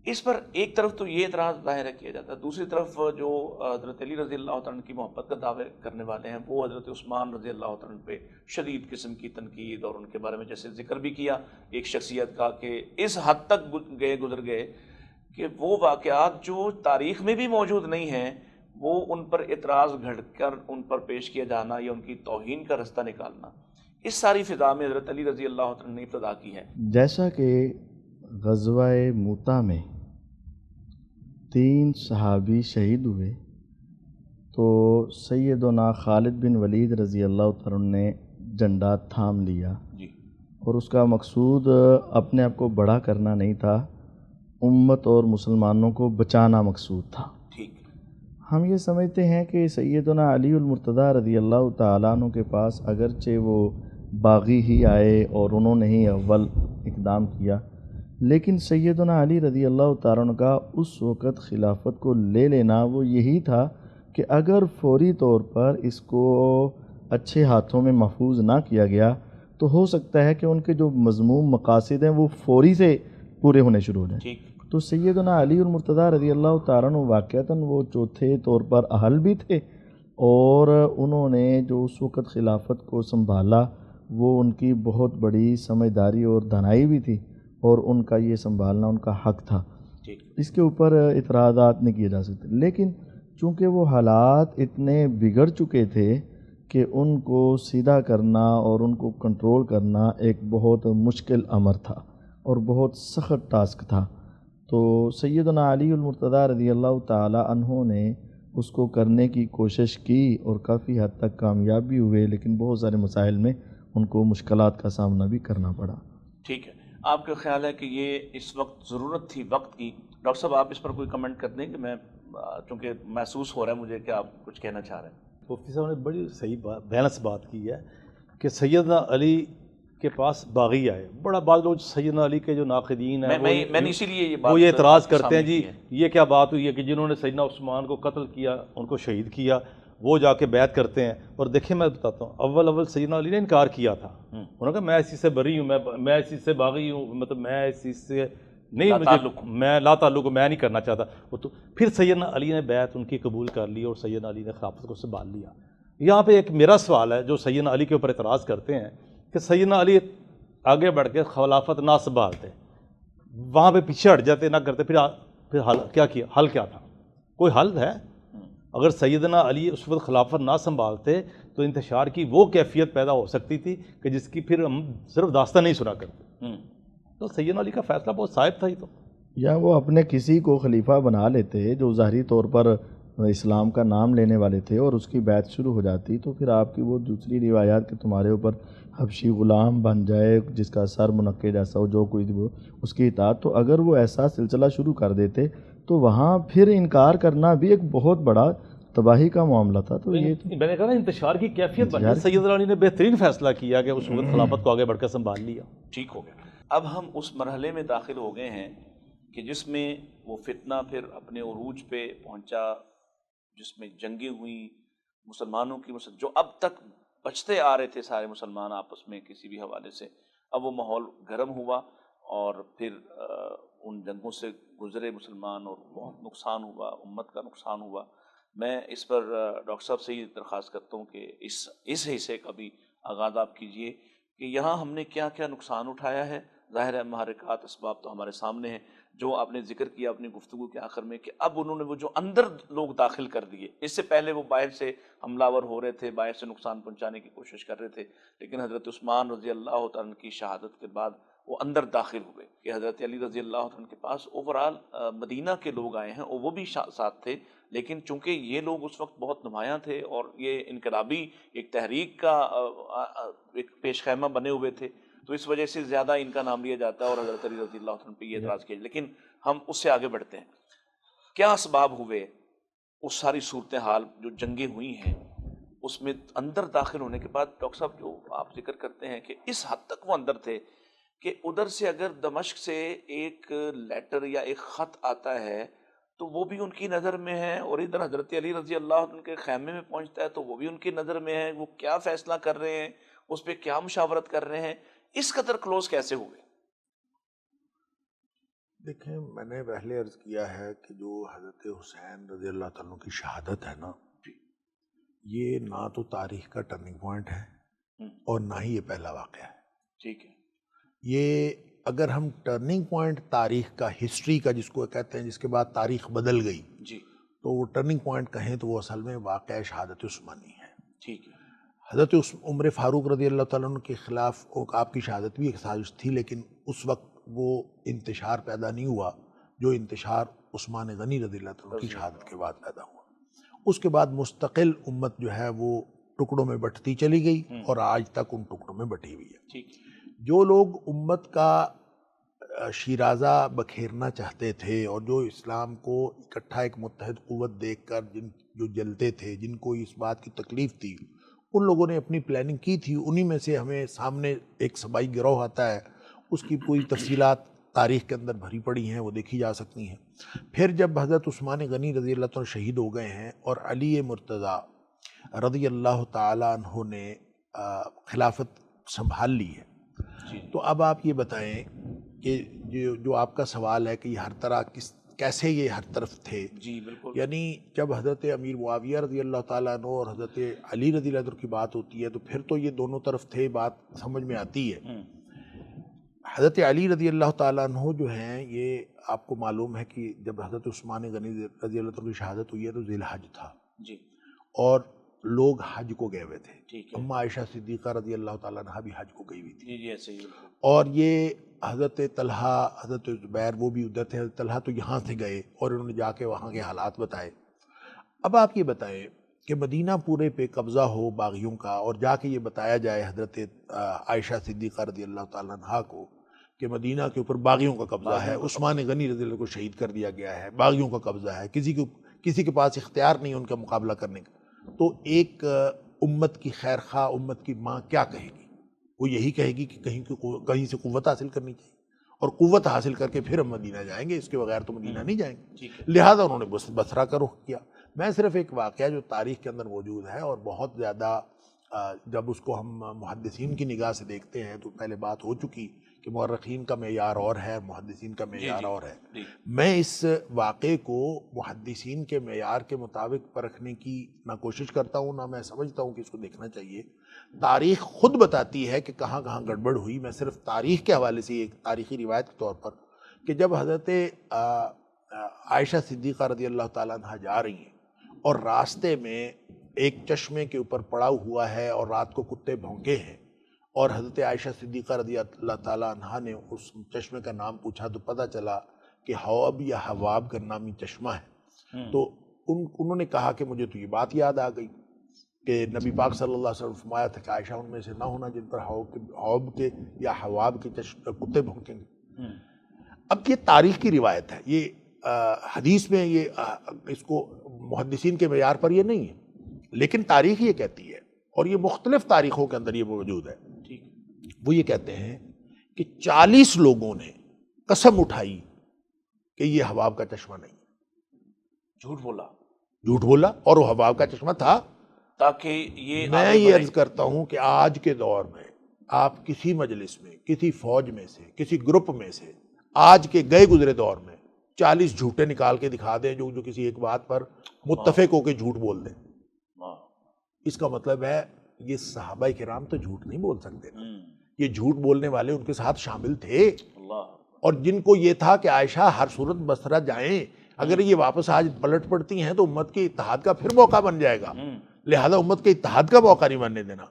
اس پر ایک طرف تو یہ اعتراض ظاہر کیا جاتا ہے, دوسری طرف جو حضرت علی رضی اللہ عنہ کی محبت کا دعوے کرنے والے ہیں وہ حضرت عثمان رضی اللہ عنہ پہ شدید قسم کی تنقید, اور ان کے بارے میں جیسے ذکر بھی کیا ایک شخصیت کا کہ اس حد تک گزر گئے کہ وہ واقعات جو تاریخ میں بھی موجود نہیں ہیں وہ ان پر اعتراض گھڑ کر ان پر پیش کیا جانا یا ان کی توہین کا رستہ نکالنا, اس ساری فضا میں حضرت علی رضی اللہ عنہ نے ابتدا کی ہے. جیسا کہ غزوہ موتا میں 3 صحابی شہید ہوئے, تو سیدنا خالد بن ولید رضی اللہ تعالیٰ عنہ نے جھنڈا تھام لیا, اور اس کا مقصود اپنے آپ کو بڑا کرنا نہیں تھا, امت اور مسلمانوں کو بچانا مقصود تھا. ہم یہ سمجھتے ہیں کہ سیدنا علی المرتضیٰ رضی اللہ تعالیٰ عنہ کے پاس اگرچہ وہ باغی ہی آئے اور انہوں نے ہی اول اقدام کیا, لیکن سیدنا علی رضی اللہ تعالیٰ عنہ کا اس وقت خلافت کو لے لینا وہ یہی تھا کہ اگر فوری طور پر اس کو اچھے ہاتھوں میں محفوظ نہ کیا گیا تو ہو سکتا ہے کہ ان کے جو مذموم مقاصد ہیں وہ فوری سے پورے ہونے شروع ہو جائیں. تو سیدنا علی المرتضیٰ رضی اللہ تعالیٰ عنہ واقعتاً وہ چوتھے طور پر اہل بھی تھے, اور انہوں نے جو اس وقت خلافت کو سنبھالا وہ ان کی بہت بڑی سمجھداری اور دانائی بھی تھی, اور ان کا یہ سنبھالنا ان کا حق تھا. اس کے اوپر اعتراضات نہیں کیے جا سکتے, لیکن چونکہ وہ حالات اتنے بگڑ چکے تھے کہ ان کو سیدھا کرنا اور ان کو کنٹرول کرنا ایک بہت مشکل امر تھا اور بہت سخت ٹاسک تھا. تو سیدنا علی المرتضیٰ رضی اللہ تعالی عنہ نے اس کو کرنے کی کوشش کی اور کافی حد تک کامیاب بھی ہوئے, لیکن بہت سارے مسائل میں ان کو مشکلات کا سامنا بھی کرنا پڑا. ٹھیک ہے, آپ کا خیال ہے کہ یہ اس وقت ضرورت تھی وقت کی؟ ڈاکٹر صاحب آپ اس پر کوئی کمنٹ کر دیں کہ میں, چونکہ محسوس ہو رہا ہے مجھے کہ آپ کچھ کہنا چاہ رہے ہیں. مفتی صاحب نے بڑی صحیح بیلنس بات کی ہے کہ سیدنا علی کے پاس باغی آئے. بڑا بعض لوگ سیدنا علی کے جو ناقدین ہیں میں نے اسی لیے وہ یہ اعتراض کرتے ہیں جی یہ کیا بات ہوئی ہے کہ جنہوں نے سیدنا عثمان کو قتل کیا, ان کو شہید کیا, وہ جا کے بیعت کرتے ہیں. اور دیکھیں میں بتاتا ہوں, اول سیدنا علی نے انکار کیا تھا, انہوں نے کہا میں اسی سے بری ہوں, میں اسی سے باغی ہوں, مطلب میں اسی سے نہیں, مجھے میں لا تعلق میں نہیں کرنا چاہتا. وہ تو پھر سیدنا علی نے بیعت ان کی قبول کر لی اور سیدنا علی نے خلافت کو سنبھال لیا. یہاں پہ ایک میرا سوال ہے جو سیدنا علی کے اوپر اعتراض کرتے ہیں کہ سیدنا علی آگے بڑھ کے خلافت نہ سنبھالتے، وہاں پہ پیچھے ہٹ جاتے، نہ کرتے، پھر حل کیا کیا؟ حل کیا تھا؟ کوئی حل ہے؟ اگر سیدنا علی اس وقت خلافت نہ سنبھالتے تو انتشار کی وہ کیفیت پیدا ہو سکتی تھی کہ جس کی پھر ہم صرف داستان نہیں سنا کرتے. تو سیدنا علی کا فیصلہ بہت صائب تھا. ہی تو یا وہ اپنے کسی کو خلیفہ بنا لیتے جو ظاہری طور پر اسلام کا نام لینے والے تھے اور اس کی بیعت شروع ہو جاتی، تو پھر آپ کی وہ دوسری روایات کہ تمہارے اوپر حبشی غلام بن جائے جس کا سر منقے جیسا ہو، جو کوئی وہ اس کی اطاعت، تو اگر وہ ایسا سلسلہ شروع کر دیتے تو وہاں پھر انکار کرنا بھی ایک بہت بڑا تباہی کا معاملہ تھا. تو یہ میں نے کہا نا انتشار کی کیفیت بنی. سیدنا علی نے بہترین فیصلہ کیا کہ اس وقت خلافت کو آگے بڑھ کر سنبھال لیا. ٹھیک ہو گیا. اب ہم اس مرحلے میں داخل ہو گئے ہیں کہ جس میں وہ فتنہ پھر اپنے عروج پہ پہنچا، جس میں جنگیں ہوئیں مسلمانوں کی، جو اب تک بچتے آ رہے تھے سارے مسلمان آپس میں کسی بھی حوالے سے. اب وہ ماحول گرم ہوا اور پھر ان جنگوں سے گزرے مسلمان اور بہت نقصان ہوا، امت کا نقصان ہوا. میں اس پر ڈاکٹر صاحب سے یہ درخواست کرتا ہوں کہ اس حصے کا بھی آغاز آپ کیجئے کہ یہاں ہم نے کیا کیا نقصان اٹھایا ہے. ظاہر ہے محرکات اسباب تو ہمارے سامنے ہیں، جو آپ نے ذکر کیا اپنی گفتگو کے آخر میں کہ اب انہوں نے وہ جو اندر لوگ داخل کر دیے. اس سے پہلے وہ باہر سے حملہ ور ہو رہے تھے، باہر سے نقصان پہنچانے کی کوشش کر رہے تھے، لیکن حضرت عثمان رضی اللہ تعالیٰ کی شہادت کے بعد وہ اندر داخل ہوئے کہ حضرت علی رضی اللہ عنہ کے پاس اوورال مدینہ کے لوگ آئے ہیں اور وہ بھی ساتھ تھے. لیکن چونکہ یہ لوگ اس وقت بہت نمایاں تھے اور یہ انقلابی ایک تحریک کا ایک پیش خیمہ بنے ہوئے تھے، تو اس وجہ سے زیادہ ان کا نام لیا جاتا ہے اور حضرت علی رضی اللہ عنہ پہ یہ اعتراض کیا. لیکن ہم اس سے آگے بڑھتے ہیں. کیا اسباب ہوئے اس ساری صورتحال جو جنگیں ہوئی ہیں اس میں اندر داخل ہونے کے بعد؟ ڈاکٹر صاحب جو آپ ذکر کرتے ہیں کہ اس حد تک وہ اندر تھے کہ ادھر سے اگر دمشق سے ایک لیٹر یا ایک خط آتا ہے تو وہ بھی ان کی نظر میں ہے، اور ادھر حضرت علی رضی اللہ عنہ کے خیمے میں پہنچتا ہے تو وہ بھی ان کی نظر میں ہے. وہ کیا فیصلہ کر رہے ہیں، اس پہ کیا مشاورت کر رہے ہیں، اس قدر کلوز کیسے ہوئے؟ دیکھیں، میں نے پہلے عرض کیا ہے کہ جو حضرت حسین رضی اللہ تعالیٰ کی شہادت ہے نا، یہ نہ تو تاریخ کا ٹرننگ پوائنٹ ہے اور نہ ہی یہ پہلا واقعہ ہے. ٹھیک ہے. یہ اگر ہم ٹرننگ پوائنٹ تاریخ کا، ہسٹری کا جس کو کہتے ہیں، جس کے بعد تاریخ بدل گئی، جی، تو وہ ٹرننگ پوائنٹ کہیں تو وہ اصل میں واقعہ شہادت عثمانی ہے. ٹھیک ہے. حضرت عمر فاروق رضی اللہ تعالیٰ عنہ کے خلاف آپ کی شہادت بھی ایک سازش تھی، لیکن اس وقت وہ انتشار پیدا نہیں ہوا جو انتشار عثمان غنی رضی اللہ تعالیٰ کی شہادت کے بعد پیدا ہوا. اس کے بعد مستقل امت جو ہے وہ ٹکڑوں میں بٹتی چلی گئی اور آج تک ان ٹکڑوں میں بٹی ہوئی ہے. ٹھیک. جو لوگ امت کا شیرازہ بکھیرنا چاہتے تھے اور جو اسلام کو اکٹھا ایک متحد قوت دیکھ کر جو جلتے تھے، جن کو اس بات کی تکلیف تھی، ان لوگوں نے اپنی پلاننگ کی تھی. انہی میں سے ہمیں سامنے ایک سبائی گروہ آتا ہے، اس کی پوری تفصیلات تاریخ کے اندر بھری پڑی ہیں، وہ دیکھی جا سکتی ہیں. پھر جب حضرت عثمان غنی رضی اللہ عنہ شہید ہو گئے ہیں اور علی مرتضیٰ رضی اللہ تعالیٰ عنہ نے خلافت سنبھال لی ہے، تو اب آپ یہ بتائیں کہ جو آپ کا سوال ہے کہ یہ ہر طرح کیسے یہ ہر طرف تھے. جی بالکل. یعنی جب حضرت امیر معاویہ رضی اللہ تعالیٰ عنہ اور حضرت علی رضی اللہ عنہ کی بات ہوتی ہے تو پھر تو یہ دونوں طرف تھے، بات سمجھ میں آتی ہے. حضرت علی رضی اللہ تعالیٰ عنہ جو ہیں، یہ آپ کو معلوم ہے کہ جب حضرت عثمان غنی رضی اللہ عنہ کی شہادت ہوئی ہے تو ذی الحج تھا، جی، اور لوگ حج کو گئے ہوئے تھے. ٹھیک ہے. اما عائشہ صدیقہ رضی اللہ تعالیٰ عنہ بھی حج کو گئی ہوئی تھی. جی جی ایسے ہی. اور یہ حضرت طلحہ، حضرت زبیر وہ بھی ادھر تھے. حضرت طلحہ تو یہاں سے گئے اور انہوں نے جا کے وہاں کے حالات بتائے. اب آپ یہ بتائیں کہ مدینہ پورے پہ قبضہ ہو باغیوں کا، اور جا کے یہ بتایا جائے حضرت عائشہ صدیقہ رضی اللہ تعالیٰ عنہ کو کہ مدینہ کے اوپر باغیوں کا قبضہ ہے، عثمان غنی رضی اللہ عنہ کو شہید کر دیا گیا ہے، باغیوں کا قبضہ ہے، کسی کے پاس اختیار نہیں ان کا مقابلہ کرنے کا. تو ایک امت کی خیر خواہ، امت کی ماں کیا کہے گی؟ وہ یہی کہے گی کہ کہیں سے قوت حاصل کرنی چاہیے، اور قوت حاصل کر کے پھر ہم مدینہ جائیں گے، اس کے بغیر تو مدینہ نہیں جائیں گے. لہٰذا انہوں نے بصرہ کا رخ کیا. میں صرف ایک واقعہ جو تاریخ کے اندر موجود ہے اور بہت زیادہ جب اس کو ہم محدثین کی نگاہ سے دیکھتے ہیں تو پہلے بات ہو چکی کہ مورخین کا معیار اور ہے، محدثین کا معیار اور ہے۔ جی میں اس واقعے کو محدثین کے معیار کے مطابق پرکھنے کی نہ کوشش کرتا ہوں، نہ میں سمجھتا ہوں کہ اس کو دیکھنا چاہیے۔ تاریخ خود بتاتی ہے کہ کہاں کہاں گڑبڑ ہوئی۔ میں صرف تاریخ کے حوالے سے ایک تاریخی روایت کے طور پر کہ جب حضرت عائشہ صدیقہ رضی اللہ تعالیٰ عنہ جا رہی ہیں اور راستے میں ایک چشمے کے اوپر پڑا ہوا ہے اور رات کو کتے بھونکے ہیں، اور حضرت عائشہ صدیقہ رضی اللہ تعالیٰ عنہ نے اس چشمے کا نام پوچھا تو پتہ چلا کہ حواب یا حواب کا نامی چشمہ ہے، تو انہوں نے کہا کہ مجھے تو یہ بات یاد آ گئی کہ نبی پاک صلی اللہ علیہ وسلم فرمایا تھا کہ عائشہ ان میں سے نہ ہونا جن پر حواب کے یا حواب کے کتے بھونکیں گے۔ اب یہ تاریخ کی روایت ہے، یہ حدیث میں یہ اس کو محدثین کے معیار پر یہ نہیں ہے، لیکن تاریخ یہ کہتی ہے، اور یہ مختلف تاریخوں کے اندر یہ موجود ہے۔ وہ یہ کہتے ہیں کہ 40 لوگوں نے قسم اٹھائی کہ یہ حباب کا چشمہ نہیں، جھوٹ بولا اور وہ حباب کا چشمہ تھا۔ تاکہ میں یہ عرض کرتا ہوں کہ آج کے دور میں آپ کسی مجلس میں، کسی فوج میں سے، کسی گروپ میں سے آج کے گئے گزرے دور میں 40 جھوٹے نکال کے دکھا دیں جو کسی ایک بات پر متفق ہو کے جھوٹ بول دیں، اس کا مطلب ہے یہ صحابہ کرام تو جھوٹ نہیں بول سکتے، یہ جھوٹ بولنے والے ان کے ساتھ شامل تھے، اور جن کو یہ تھا کہ عائشہ ہر صورت بصرہ جائیں، اگر یہ واپس آج پلٹ پڑتی ہیں تو امت کے اتحاد کا پھر موقع بن جائے گا، لہذا امت کے اتحاد کا موقع نہیں بننے دینا۔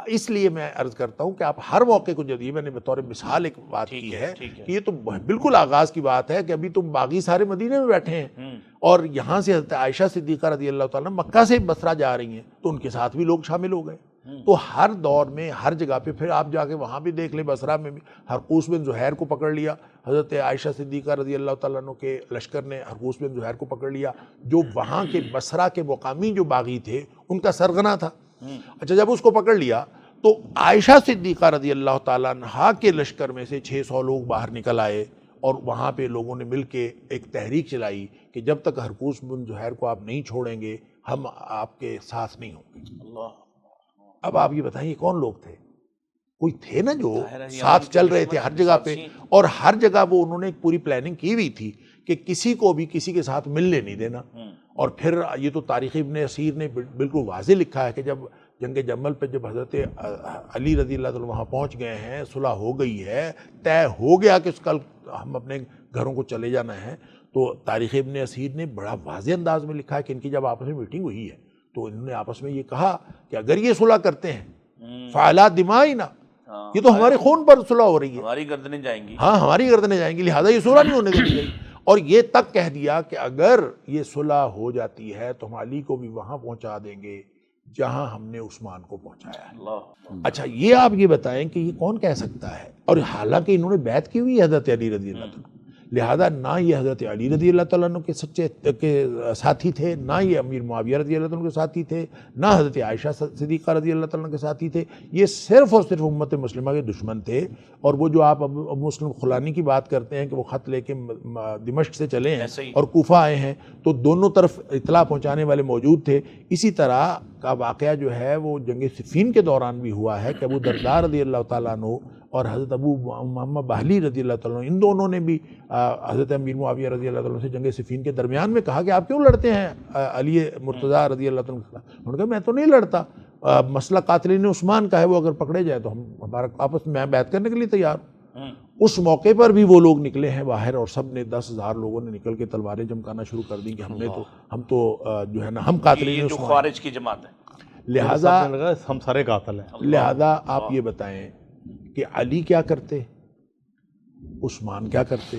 اس لیے میں عرض کرتا ہوں کہ آپ ہر موقع کو جب، یہ میں نے بطور مثال ایک بات کی ہے کہ یہ تو بالکل آغاز کی بات ہے کہ ابھی تم باغی سارے مدینے میں بیٹھے ہیں اور یہاں سے حضرت عائشہ صدیقہ رضی اللہ تعالیٰ مکہ سے بصرہ جا رہی ہیں، تو ان کے ساتھ بھی لوگ شامل ہو گئے۔ تو ہر دور میں ہر جگہ پہ، پھر آپ جا کے وہاں بھی دیکھ لیں، بصرہ میں بھی حرقوس بن زہیر کو پکڑ لیا، حضرت عائشہ صدیقہ رضی اللہ تعالیٰ عنہ کے لشکر نے حرقوس بن زہیر کو پکڑ لیا، جو وہاں کے بصرہ کے مقامی جو باغی تھے ان کا سرغنہ تھا۔ اچھا، جب اس کو پکڑ لیا تو عائشہ صدیقہ رضی اللہ تعالیٰ عنہ کے لشکر میں سے 600 لوگ باہر نکل آئے، اور وہاں پہ لوگوں نے مل کے ایک تحریک چلائی کہ جب تک حرقوس بن زہیر کو آپ نہیں چھوڑیں گے ہم آپ کے ساتھ نہیں ہوں گے۔ اب آپ یہ بتائیں یہ کون لوگ تھے؟ کوئی تھے نا جو ساتھ چل رہے تھے ہر جگہ پہ، اور ہر جگہ وہ انہوں نے ایک پوری پلاننگ کی ہوئی تھی کہ کسی کو بھی کسی کے ساتھ ملنے نہیں دینا۔ اور پھر یہ تو تاریخ ابن اسیر نے بالکل واضح لکھا ہے کہ جب جنگ جمل پہ جب حضرت علی رضی اللہ عنہ وہاں پہنچ گئے ہیں، صلح ہو گئی ہے، طے ہو گیا کہ کل ہم اپنے گھروں کو چلے جانا ہے، تو تاریخ ابن اسیر نے بڑا واضح انداز میں لکھا ہے کہ ان کی جب آپس میں میٹنگ ہوئی ہے تو انہوں نے آپس میں یہ کہا کہ اگر یہ صلح کرتے ہیں فعلات دمائنا، یہ تو ہمارے خون پر صلح ہو رہی ہے، ہماری گردنیں جائیں گی، ہاں ہماری گردنیں جائیں گی، لہٰذا یہ صلح نہیں ہونے دینی چاہیے۔ اور یہ تک کہہ دیا کہ اگر یہ صلح ہو جاتی ہے تو ہم علی کو بھی وہاں پہنچا دیں گے جہاں ہم نے عثمان کو پہنچایا ہے۔ اچھا، یہ آپ یہ بتائیں کہ یہ کون کہہ سکتا ہے؟ اور حالانکہ انہوں نے بیعت کی ہوئی ہے حضرت علی رضی اللہ عنہ، لہذا نہ یہ حضرت علی رضی اللہ تعالیٰ عنہ کے سچے کے ساتھی تھے، نہ یہ امیر معاویہ رضی اللہ عنہ کے ساتھی تھے، نہ حضرت عائشہ صدیقہ رضی اللہ تعالیٰ عنہ کے ساتھی تھے، یہ صرف اور صرف امت مسلمہ کے دشمن تھے۔ اور وہ جو آپ ابو مسلم خلانی کی بات کرتے ہیں کہ وہ خط لے کے دمشق سے چلے ہیں اور کوفہ آئے ہیں، تو دونوں طرف اطلاع پہنچانے والے موجود تھے۔ اسی طرح کا واقعہ جو ہے وہ جنگ صفین کے دوران بھی ہوا ہے کہ ابو درداء رضی اللہ تعالیٰ عنہ اور حضرت ابو محمد بہلی رضی اللہ تعالیٰ عنہ، ان دونوں نے بھی حضرت امیر معاویہ رضی اللہ تعالیٰ عنہ سے جنگ صفین کے درمیان میں کہا کہ آپ کیوں لڑتے ہیں علی مرتضیٰ رضی اللہ تعالیٰ عنہ؟ انہوں نے کہا میں تو نہیں لڑتا، مسئلہ قاتلین عثمان کا ہے، وہ اگر پکڑے جائے تو ہم ہمارا آپس میں بیعت کرنے کے لیے تیار ہوں۔ اس موقع پر بھی وہ لوگ نکلے ہیں باہر، اور سب نے 10,000 لوگوں نے نکل کے تلواریں چمکانا شروع کر دیں کہ ہم تو جو ہے نا ہم قاتلین عثمان، خوارج کی جماعت ہے، لہذا ہم سارے قاتل ہیں۔ لہذا آپ یہ بتائیں کہ علی کیا کرتے، عثمان کیا کرتے،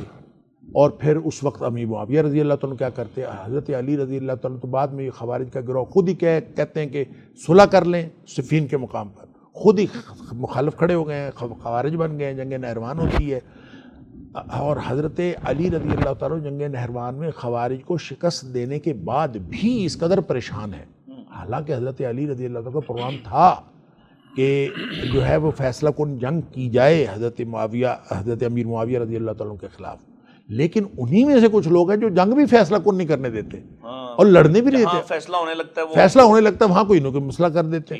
اور پھر اس وقت امیر معاویہ رضی اللہ تعالیٰ کیا کرتے؟ حضرت علی رضی اللہ تعالیٰ تو بعد میں یہ خوارج کا گروہ خود ہی کہتے ہیں کہ صلح کر لیں، صفین کے مقام پر خود ہی مخالف کھڑے ہو گئے ہیں، خوارج بن گئے ہیں، جنگ نہروان ہوتی ہے، اور حضرت علی رضی اللہ تعالیٰ جنگ نہروان میں خوارج کو شکست دینے کے بعد بھی اس قدر پریشان ہے، حالانکہ حضرت علی رضی اللہ تعالیٰ کا پروگرام تھا کہ جو ہے وہ فیصلہ کن جنگ کی جائے حضرت امیر معاویہ رضی اللہ تعالیٰ کے خلاف، لیکن انہی میں سے کچھ لوگ ہیں جو جنگ بھی فیصلہ کن نہیں کرنے دیتے اور لڑنے بھی نہیں دیتے، فیصلہ ہونے لگتا ہے فیصلہ ہونے لگتا ہے وہاں کوئی نہ کوئی مسئلہ کر دیتے۔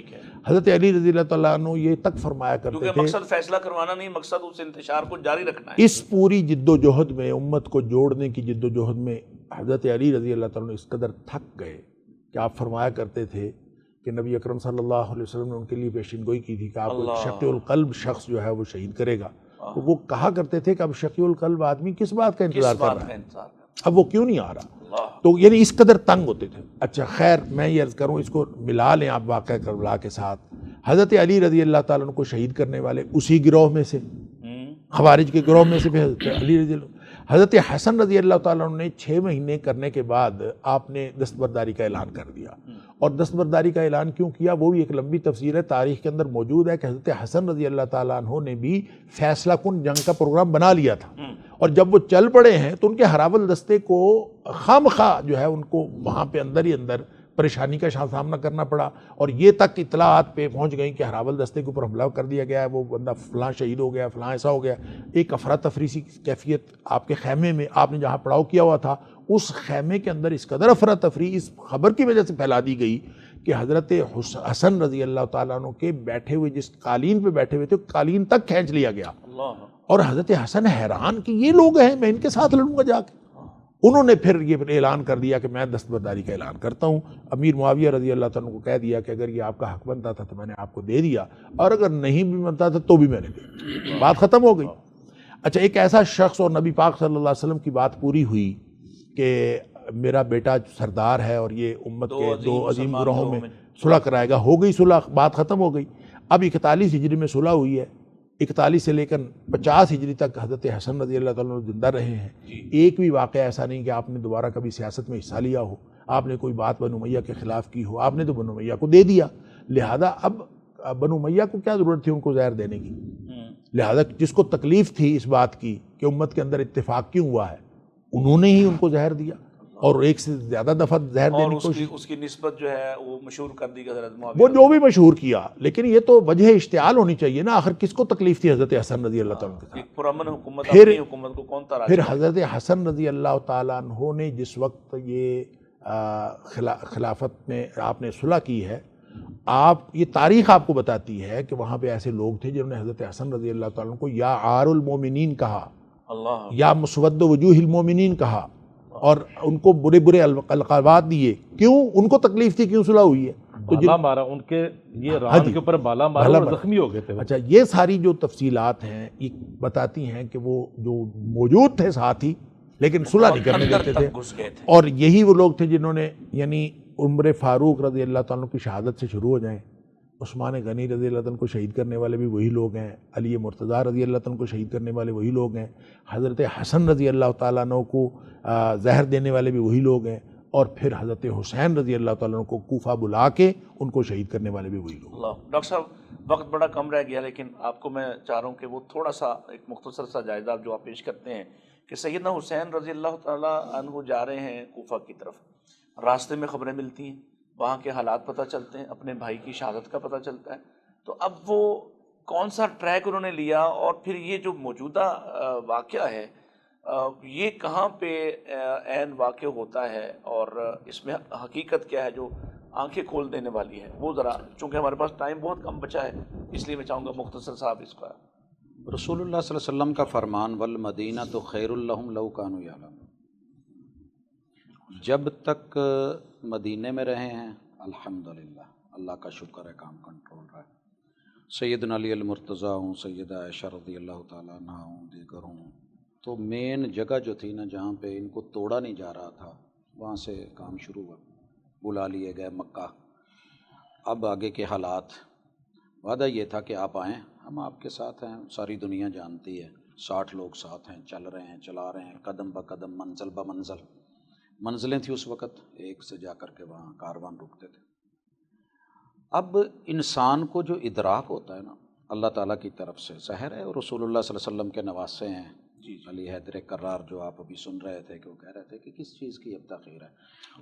حضرت علی رضی اللہ تعالیٰ عنہ یہ تک فرمایا کرتے کیونکہ تھے، مقصد فیصلہ کروانا نہیں، مقصد اس انتشار کو جاری رکھنا ہے. اس پوری جد و جہد میں، امت کو جوڑنے کی جد و جہد میں حضرت علی رضی اللہ تعالیٰ عنہ اس قدر تھک گئے کہ آپ فرمایا کرتے تھے کہ نبی اکرم صلی اللہ علیہ وسلم نے ان کے لیے پیشین گوئی کی تھی کہ آپ کو شقی القلب شخص جو ہے وہ شہید کرے گا. تو وہ کہا کرتے تھے کہ اب شقی القلب آدمی کس بات کا انتظار کر رہا ہے، اب وہ کیوں نہیں آ رہا. تو یعنی اس قدر تنگ ہوتے تھے. اچھا خیر، میں یہ عرض کروں، اس کو ملا لیں آپ واقعہ کربلا کے ساتھ. حضرت علی رضی اللہ تعالیٰ عنہ کو شہید کرنے والے اسی گروہ میں سے، خوارج کے گروہ میں سے بھی حضرت علی رضی اللہ، حضرت حسن رضی اللہ تعالیٰ عنہ نے 6 مہینے کرنے کے بعد آپ نے دستبرداری کا اعلان کر دیا. اور دستبرداری کا اعلان کیوں کیا وہ بھی ایک لمبی تفسیر ہے، تاریخ کے اندر موجود ہے کہ حضرت حسن رضی اللہ تعالیٰ عنہ نے بھی فیصلہ کن جنگ کا پروگرام بنا لیا تھا، اور جب وہ چل پڑے ہیں تو ان کے ہراول دستے کو خامخواہ جو ہے ان کو وہاں پہ اندر ہی اندر پریشانی کا سامنا کرنا پڑا. اور یہ تک اطلاعات پہ پہنچ گئیں کہ ہراول دستے کے اوپر حملہ کر دیا گیا ہے، وہ بندہ فلاں شہید ہو گیا، فلاں ایسا ہو گیا. ایک افراتفری سی کیفیت آپ کے خیمے میں، آپ نے جہاں پڑاؤ کیا ہوا تھا اس خیمے کے اندر اس قدر افراتفری اس خبر کی وجہ سے پھیلا دی گئی کہ حضرت حسن رضی اللہ تعالیٰ عنہ کے بیٹھے ہوئے جس قالین پہ بیٹھے ہوئے تھے قالین تک کھینچ لیا گیا. اور حضرت حسن حیران کہ یہ لوگ ہیں، میں ان کے ساتھ لڑوں گا جا کے. انہوں نے پھر یہ اعلان کر دیا کہ میں دستبرداری کا اعلان کرتا ہوں. امیر معاویہ رضی اللہ تعالیٰ عنہ کو کہہ دیا کہ اگر یہ آپ کا حق بنتا تھا تو میں نے آپ کو دے دیا، اور اگر نہیں بھی بنتا تھا تو بھی میں نے دیا. بات ختم ہو گئی. اچھا، ایک ایسا شخص، اور نبی پاک صلی اللہ علیہ وسلم کی بات پوری ہوئی کہ میرا بیٹا سردار ہے اور یہ امت کے 2 عظیم گروہوں میں صلح کرائے گا. ہو گئی صلح، بات ختم ہو گئی. اب 41 ہجری میں صلح ہوئی ہے. 41 سے لے کر 50 ہجری تک حضرت حسن رضی اللہ تعالیٰ عنہ زندہ رہے ہیں. ایک بھی واقعہ ایسا نہیں کہ آپ نے دوبارہ کبھی سیاست میں حصہ لیا ہو، آپ نے کوئی بات بنو امیہ کے خلاف کی ہو. آپ نے تو بنو امیہ کو دے دیا، لہذا اب بنو امیہ کو کیا ضرورت تھی ان کو زہر دینے کی. لہذا جس کو تکلیف تھی اس بات کی کہ امت کے اندر اتفاق کیوں ہوا ہے، انہوں نے ہی ان کو زہر دیا، اور ایک سے زیادہ دفعہ زہر دینے کی کوشش. اس کی نسبت جو ہے وہ مشہور کر دی حضرت معاویہ، وہ جو بھی مشہور کیا، لیکن یہ تو وجہ اشتعال ہونی چاہیے نا. آخر کس کو تکلیف تھی حضرت حسن رضی اللہ تعالیٰ عنہ کے ساتھ؟ ایک پرامن حکومت، اپنی حکومت کو کون تراش. پھر حضرت حسن رضی اللہ تعالیٰ عنہ نے جس وقت یہ خلافت میں آپ نے صلح کی ہے، یہ تاریخ آپ کو بتاتی ہے کہ وہاں پہ ایسے لوگ تھے جنہوں نے حضرت حسن رضی اللہ تعالیٰ عنہ کو یا عار المومنین کہا، یا مسود وجوہ المومنین کہا، اور ان کو برے برے القابات دیے. کیوں؟ ان کو تکلیف تھی، کیوں صلح ہوئی ہے. تو بالا مارا ان کے، یہ ران کے اوپر بالا مارا اور زخمی ہو گئے تھے. اچھا، یہ ساری جو تفصیلات ہیں یہ بتاتی ہیں کہ وہ جو موجود تھے ساتھ ہی لیکن صلح نہیں کرنے دیتے تھے. اور یہی وہ لوگ تھے جنہوں نے، یعنی عمر فاروق رضی اللہ تعالیٰ عنہ کی شہادت سے شروع ہو جائیں، عثمان غنی رضی اللہ تعالیٰ عنہ کو شہید کرنے والے بھی وہی لوگ ہیں، علی مرتضیٰ رضی اللہ تعالیٰ عنہ کو شہید کرنے والے وہی لوگ ہیں، حضرت حسن رضی اللہ تعالیٰ عنہ کو زہر دینے والے بھی وہی لوگ ہیں، اور پھر حضرت حسین رضی اللہ تعالیٰ عنہ کو کوفہ بلا کے ان کو شہید کرنے والے بھی وہی لوگ. ڈاکٹر صاحب وقت بڑا کم رہ گیا، لیکن آپ کو میں چاہ رہا ہوں کہ وہ تھوڑا سا ایک مختصر سا جائزہ جو آپ پیش کرتے ہیں کہ سیدنا حسین رضی اللہ تعالیٰ عنہ جا رہے ہیں کوفہ کی طرف، راستے میں خبریں ملتی ہیں، وہاں کے حالات پتہ چلتے ہیں، اپنے بھائی کی شہادت کا پتہ چلتا ہے. تو اب وہ کون سا ٹریک انہوں نے لیا، اور پھر یہ جو موجودہ واقعہ ہے یہ کہاں پہ عین واقع ہوتا ہے، اور اس میں حقیقت کیا ہے جو آنکھیں کھول دینے والی ہے، وہ ذرا، چونکہ ہمارے پاس ٹائم بہت کم بچا ہے اس لیے میں چاہوں گا مختصر صاحب اس کا. رسول اللہ صلی اللہ علیہ وسلم کا فرمان والمدینہ خیر لہم لو کانوا یعلمون. جب تک مدینے میں رہے ہیں الحمدللہ، اللہ کا شکر ہے، کام کنٹرول رہا ہے. سیدنا علی المرتضیٰ ہوں، سیدہ عائشہ رضی اللہ تعالیٰ عنہ ہوں، دیگر ہوں، تو مین جگہ جو تھی نا جہاں پہ ان کو توڑا نہیں جا رہا تھا وہاں سے کام شروع ہوا. بلا لیے گئے مکہ. اب آگے کے حالات، وعدہ یہ تھا کہ آپ آئیں، ہم آپ کے ساتھ ہیں، ساری دنیا جانتی ہے، 60 لوگ ساتھ ہیں، چل رہے ہیں، چلا رہے ہیں، قدم بہ قدم، منزل بہ منزل. منزلیں تھیں اس وقت، ایک سے جا کر کے وہاں کاروان رکتے تھے. اب انسان کو جو ادراک ہوتا ہے نا اللہ تعالیٰ کی طرف سے، ظاہر ہے، اور رسول اللہ صلی اللہ علیہ وسلم کے نواسے ہیں. علی حیدر کرار جو آپ ابھی سن رہے تھے کہ وہ کہہ رہے تھے کہ کس چیز کی اب تاخیر ہے،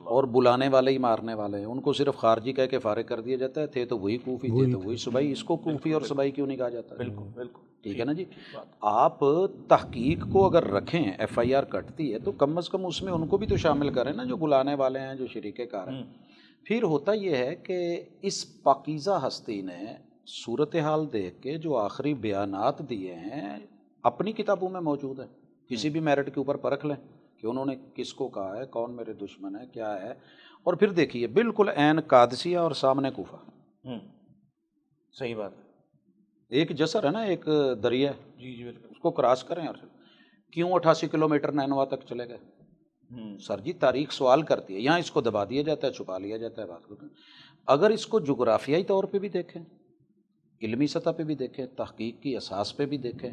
اور بلانے والے ہی مارنے والے ہیں. ان کو صرف خارجی کہہ کے فارغ کر دیا جاتا ہے، تھے تو وہی کوفی تھے تو وہی صوبائی. اس کو کوفی اور صوبائی کیوں نہیں کہا جاتا؟ بالکل بالکل ٹھیک ہے نا جی. آپ تحقیق کو اگر رکھیں، ایف آئی آر کٹتی ہے تو کم از کم اس میں ان کو بھی تو شامل کریں نا جو بلانے والے ہیں، جو شریک کار ہیں. پھر ہوتا یہ ہے کہ اس پاکیزہ ہستی نے صورتحال دیکھ کے جو آخری بیانات دیے ہیں اپنی کتابوں میں موجود ہے، کسی بھی میرٹ کے اوپر پرکھ لیں کہ انہوں نے کس کو کہا ہے، کون میرے دشمن ہے، کیا ہے، اور پھر دیکھیے بالکل عین قادسیہ اور سامنے کوفہ، صحیح بات ہے، ایک جسر ہے نا، ایک دریا ہے، جی جی بالکل، اس کو کراس کریں اور کیوں 88 کلومیٹر نینوا تک چلے گئے؟ سر جی تاریخ سوال کرتی ہے، یہاں اس کو دبا دیا جاتا ہے، چھپا لیا جاتا ہے بات کو۔ اگر اس کو جغرافیائی طور پہ بھی دیکھیں، علمی سطح پہ بھی دیکھیں، تحقیق کی اساس پہ بھی دیکھیں،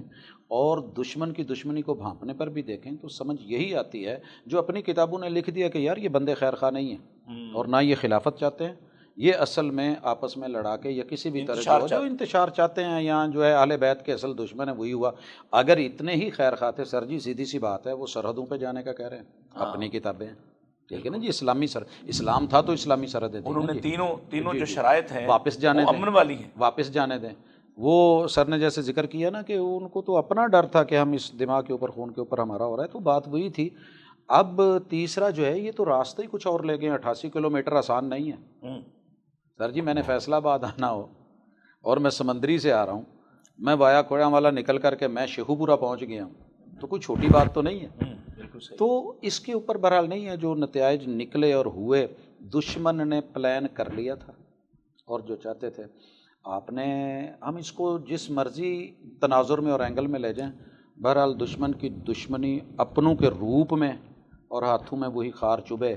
اور دشمن کی دشمنی کو بھانپنے پر بھی دیکھیں، تو سمجھ یہی آتی ہے جو اپنی کتابوں نے لکھ دیا کہ یار یہ بندے خیر خواہ نہیں ہیں اور نہ یہ خلافت چاہتے ہیں، یہ اصل میں آپس میں لڑا کے یا کسی بھی طرح جو انتشار چاہتے ہیں، یہاں جو ہے اہل بیت کے اصل دشمن ہے وہی ہوا۔ اگر اتنے ہی خیر خواہ تھے سر جی، سیدھی سی بات ہے، وہ سرحدوں پہ جانے کا کہہ رہے ہیں، اپنی کتابیں ٹھیک ہے نا جی، اسلامی اسلام تھا تو اسلامی سرحدیں تھیں، انہوں نے تینوں جو جی شرائط ہیں واپس جانے وہ دیں، امن والی ہیں، واپس جانے دیں۔ وہ سر نے جیسے ذکر کیا نا کہ ان کو تو اپنا ڈر تھا کہ ہم اس دماغ کے اوپر، خون کے اوپر ہمارا ہو رہا ہے، تو بات وہی تھی۔ اب تیسرا جو ہے یہ تو راستہ ہی کچھ اور لے گئے، 88 کلومیٹر آسان نہیں ہے سر جی۔ میں نے فیصلہ آباد آنا ہو اور میں سمندری سے آ رہا ہوں، میں وایا کوڑا والا نکل کر کے میں شیخو پورہ پہنچ گیا ہوں، تو کوئی چھوٹی بات تو نہیں ہے۔ تو اس کے اوپر بہرحال نہیں ہے، جو نتائج نکلے اور ہوئے، دشمن نے پلان کر لیا تھا اور جو چاہتے تھے آپ نے، ہم اس کو جس مرضی تناظر میں اور اینگل میں لے جائیں، بہرحال دشمن کی دشمنی اپنوں کے روپ میں اور ہاتھوں میں وہی خار چبھے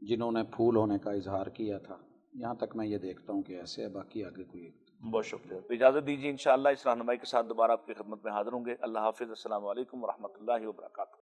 جنہوں نے پھول ہونے کا اظہار کیا تھا۔ یہاں تک میں یہ دیکھتا ہوں کہ ایسے ہے، باقی آگے کوئی۔ بہت شکریہ، اجازت دیجیے انشاءاللہ اس رہنمائی کے ساتھ دوبارہ آپ کی خدمت میں حاضر ہوں گے۔ اللہ حافظ، السلام علیکم ورحمۃ اللہ وبرکاتہ۔